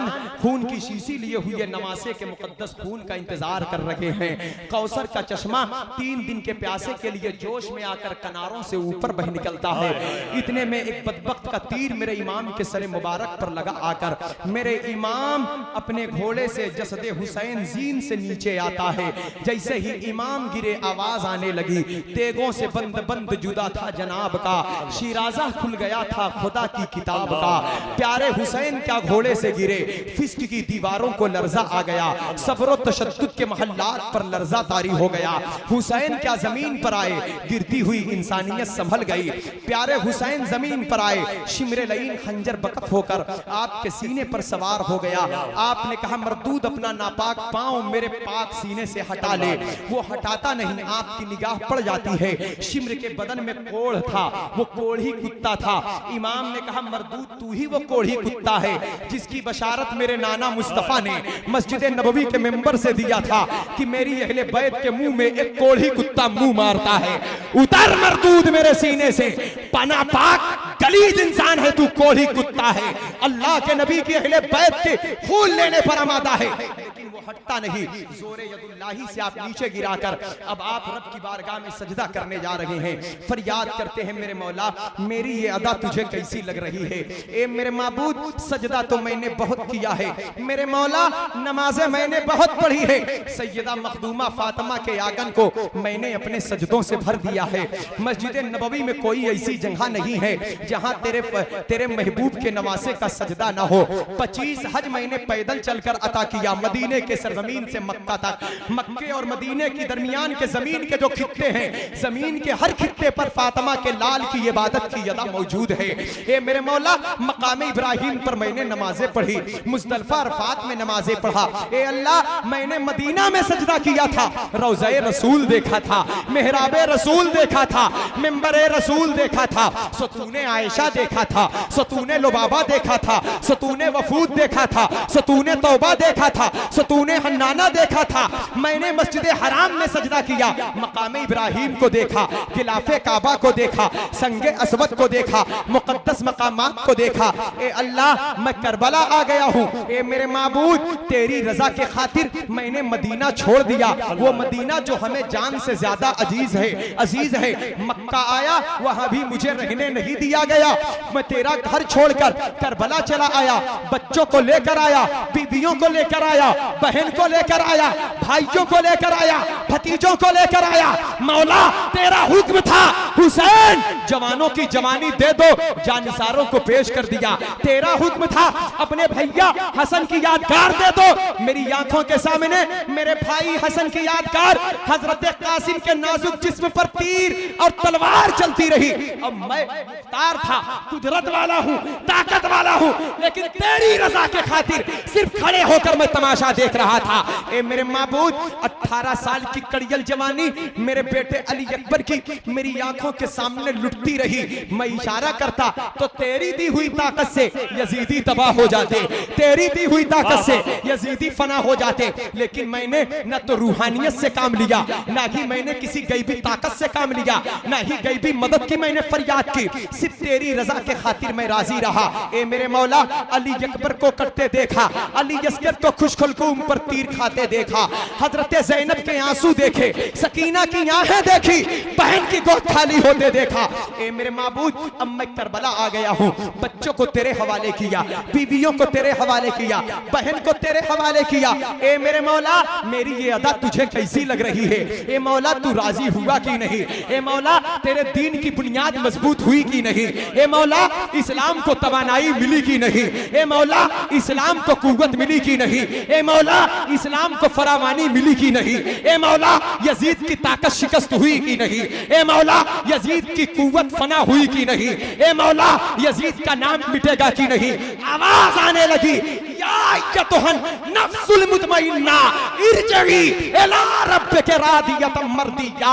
Speaker 4: खून की शीशी लिए हुए नवासे के मुकद्दस खून का इंतजार कर रहे हैं। कौसर का चश्मा 3 दिन के प्यासे के लिए जोश में आकर किनारों से ऊपर बह निकलता है। इतने में एक बदबख्त का तीर मेरे इमाम के सर मुबारक पर लगा आकर मेरे इमाम अपने घोड़े से जसदे हुसैन जीन से नीचे आता है। जैसे ही इमाम गिरे आवाज आने लगी, तेगों से बंद बंद जुदा था जनाब का, शिराजा खुल गया था खुदा की किताब का। प्यारे हुसैन क्या घोड़े से गिरे, फिस्क की दीवारों को लर्जा आ गया, सब्र तशद्दुद के महल्लात पर लर्जा तारी हो गया। हुसैन क्या जमीन पर आए, गिरती हुई इंसानियत संभल गई। प्यारे हुसैन जमीन पर आए, शिमरे लईन खंजर बकफ होकर आपके सीने पर सवार हो गया। आपने कहा मरदूद अपना नापाक पांव मेरे पाक सीने से हटा ले। वो हटाता नहीं, आपकी निगाह पड़ जाती है। शिमर के बदन में कोढ़ था, वो कोढ़ी कुत्ता था। इमाम ने कहा मरदूद तू ही वो कोढ़ी कुत्ता है जिसकी बशारत मेरे नाना मुस्तफा ने मस्जिद नबवी के मेंबर से दिया था कि मेरी अहले बैत के मुंह में एक कोढ़ी कुत्ता मुंह मारता है। उतर मरदूद मेरे सीने से, पना पाक गलीज इंसान है तू, कोढ़ी कुत्ता है, अल्लाह के नबी की अहले बैत के खून लेने पर आमादा है। लेकिन वो हटता नहीं। जोरे यदुल्लाही से आप नीचे गिराकर अब आप रब की बारगाह में सजदा करने जा रहे हैं। फरियाद करते हैं मेरे मौला मेरी ये अदा तुझे कैसी लग रही है। ए मेरे माबूद सजदा तो मैंने बहुत किया है, मेरे मौला नमाजें मैंने बहुत पढ़ी है। सैयदा मखदूमा फातिमा के आंगन को मैंने अपने सजदों से भर दिया है। मस्जिद नबवी में कोई ऐसी जगह नहीं है जहां तेरे महबूब के नवासे का सजदा ना हो। 25 हज मैंने पैदल चलकर अता किया, मदीने के सरजमीन से मक्का तक। मक्के और मदीने की दरमियान के जमीन के जो खित्ते हैं, जमीन के हर खित्ते पर फातिमा के लाल की इबादत की अदा मौजूद है। ए मेरे मौला मकाम इब्राहिम पर मैंने नमाजें पढ़ी, मुज़दलिफा अरफात में नमाजें पढ़ा। ए अल्लाह मैंने मदीना में सजदा किया था, रोज़े रसूल देखा था, मेहराबे रसूल देखा था, मिंबरे रसूल देखा था, सतूने आयशा देखा था, सतूने लुबाबा देखा था, सतूने वफूद देखा था, सतूने तौबा देखा था, सतूने हन्नाना देखा था। मैंने मस्जिद हराम में सजदा किया, मकाम इब्राहिम को देखा, खिलाफे काबा को देखा, संगे असवद को देखा, मुकद्दस मकामात को देखा। ए अल्लाह मैं करबला आ गया हूँ। ए मेरे माबूद तेरी रजा के खातिर मैंने मदीना छोड़ दिया, वो मदीना जो हमें जान से ज्यादा अजीज है। मक्का आया, वहां भी मुझे रहने नहीं दिया गया। मैं तेरा घर छोड़कर करबला चला आया, बच्चों को लेकर आया, बीवियों को लेकर आया, बहन को लेकर आया, भाइयों को लेकर आया, भतीजों को लेकर आया। मौला तेरा हुक्म था हुसैन जवानों की जवानी दे दो, जानिसारों को पेश कर दिया। तेरा हुक्म था अपने भैया हसन की यादगार दे दो। मेरी आंखों के सामने मेरे भाई हसन की यादगार हजरत कासिम के नाजुक जिस्म पर तीर और तलवार चलती रही। अब मैं मुख्तार था, कुदरत वाला हूँ, ताकत वाला हूँ, लेकिन तेरी रजा के खातिर सिर्फ खड़े होकर मैं तमाशा देख रहा था। ए मेरे माबूद, 18 साल की कड़ियल जवानी मेरे बेटे अली अकबर की मेरी आंखों के सामने लुटती रही। मैं इशारा करता तो तेरी दी हुई ताकत से यजीदी तबाह हो जाते, तेरी दी हुई ताकत से यजीदी फना हो जाते। लेकिन मैंने न तो रूहानियत से काम लिया, ना ही मैंने किसी गैबी ताकत से काम लिया, ना ही गैबी मदद की मैंने फरियाद की। सिर्फ तेरी रजा के खातिर मैं राजी रहा। ए मेरे मौला, अली अकबर को करते देखा, अली अस्कर को खुशखुलकूम पर तीर खाते देखा, हजरत ज़ैनब के आंसू देखे, सकीना की आंखें देखी, बहन की गोद खाली होते देखा। ए मेरे माबूद, अब मैं करबला आ गया हूँ, बच्चों को तेरे हवाले किया, बीवियों को तेरे हवाले किया, बहन को तेरे हवाले किया। ए मेरे मौला, मेरी ये अदा तुझे कैसी लग रही है? ए मौला, तू राजी हुआ कि नहीं? ए मौला, तेरे दीन की बुनियाद मजबूत हुई कि नहीं? ए मौला, इस्लाम को तवानाई मिली कि नहीं? ए मौला, इस्लाम को कुव्वत मिली कि नहीं? ए मौला, इस्लाम को फरावानी मिली कि नहीं? ए मौला, यजीद की ताकत शिकस्त हुई कि नहीं? ए मौला, यजीद की कुव्वत फना हुई कि नहीं? ए मौला, यजीद का नाम मिटेगा कि नहीं? आवाज आने लगी, या अय्यतुहन नफ्सुल मुतमइन्ना इरजई इला रब्बिका रादियतम मर्दिया।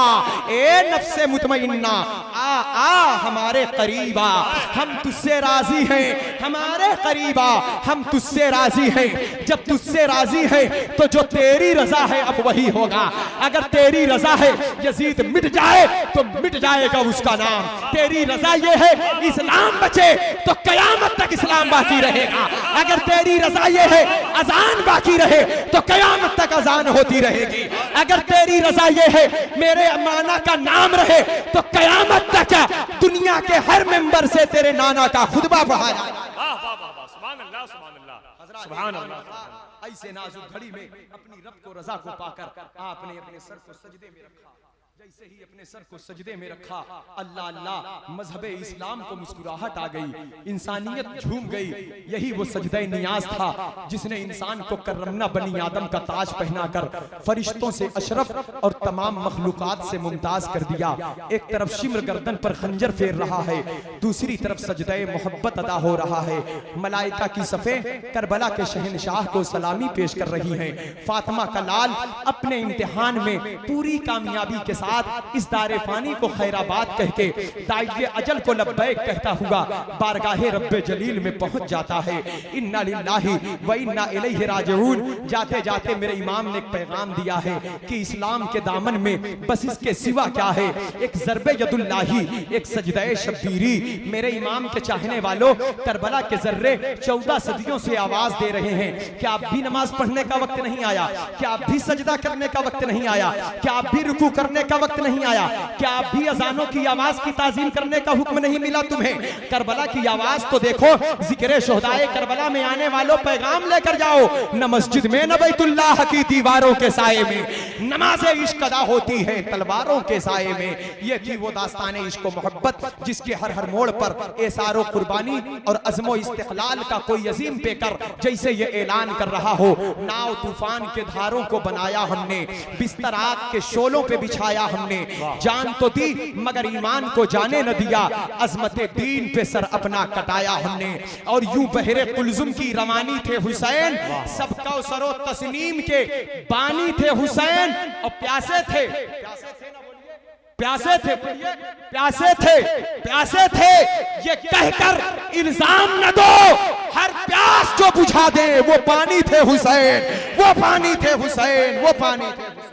Speaker 4: ए नफ्से मुतमइन्ना, आ हमारे करीबा, हम तुझसे राजी हैं, हमारे करीबा, हम तुझसे राजी हैं। जब तुझसे राजी है तो जो तेरी रजा है अब वही होगा। अगर तेरी रजा है यजीद मिट जाए तो मिट जाएगा उसका नाम। तेरी रजा ये है इस्लाम बचे तो कयामत तक इस्लाम बाकी रहेगा। अगर तेरी रजा ये है अजान बाकी रहे तो कयामत तक अजान होती रहेगी। अगर तेरी रजा ये है मेरे अमाना का नाम रहे तो कयामत तक दुनिया के हर मेंबर से तेरे नाना का खुतबा पढ़ा जाए।
Speaker 1: सुभान अल्लाह, सुभान अल्लाह, सुभान अल्लाह।
Speaker 4: ऐसे नाजुक घड़ी में अपनी रब को रजा को पाकर आपने अपने सर को सजदे में रखा। जैसे ही अपने सर को सजदे में रखा, अल्लाह अल्लाह, मजहब इस्लाम को मुस्कुराहट आ गई, इंसानियत झूम गई। यही वो सजदे नियाज था जिसने इंसान को करमना बनी आदम का ताज पहनाकर फरिश्तों से अशरफ और तमाम मखलूकात से मुमताज कर दिया। एक तरफ शिम्र गर्दन पर खंजर फेर रहा है, दूसरी तरफ सजदे मोहब्बत अदा हो रहा है। मलाइका की सफ़े करबला के शहनशाह को सलामी पेश कर रही हैं। फातिमा का लाल अपने इम्तिहान में पूरी कामयाबी के साथ इस दारे फानी को खैराबाद कह के दाइये अजल को लब्बैक कहता हुआ बारगाहे रब्बे जलील में पहुंच जाता है। इन्ना लिल्लाहि व इन्ना इलैहि राजिऊन। जाते जाते मेरे इमाम ने एक पैगाम दिया है कि इस्लाम के दामन में बस इसके सिवा क्या है? एक ज़रबे यदुल्लाही, एक सजदे शब्बीरी। मेरे इमाम के चाहने वालों, करबला के जर्रे 14 सदियों से आवाज दे रहे हैं कि आप भी नमाज पढ़ने का वक्त नहीं आया? क्या आप भी सजदा करने का वक्त नहीं आया? क्या आप भी रुकू करने का वक्त नहीं आया? क्या आप भी अजानों की आवाज की ताजीम करने का हुक्म नहीं मिला तुम्हें? करबला की आवाज तो देखो। जिक्र शोहदाए करबला में आने वालों, पैगाम लेकर जाओ। न मस्जिद में न बैतुल्लाह की दीवारों के साये में नमाज़े इश्क अदा होती है तलवारों के साये में। ये थी वो दास्ताने इश्क व मोहब्बत जिसके हर हर मोड़ पर एसारो कुर्बानी और अज़्मो इस्तिक़लाल का कोई अजीम पेकर जैसे ये ऐलान कर रहा हो। नाव तूफान के धारों को बनाया हमने, बिस्तर आग के शोलों पे बिछाया हमने। जान तो दी मगर ईमान को जाने न दिया, अजमत दीन पे सर अपना कटाया हमने। और यूं बहरे कुलजुम की रवानी थे हुसैन, सब कौसरो तस्नीम के बानी थे हुसैन। और प्यासे थे, प्यासे थे, प्यासे थे, प्यासे थे, ये कहकर इल्जाम न दो। हर प्यास जो बुझा दे वो पानी थे हुसैन, वो पानी थे हुसैन, वो पानी थे हुसैन।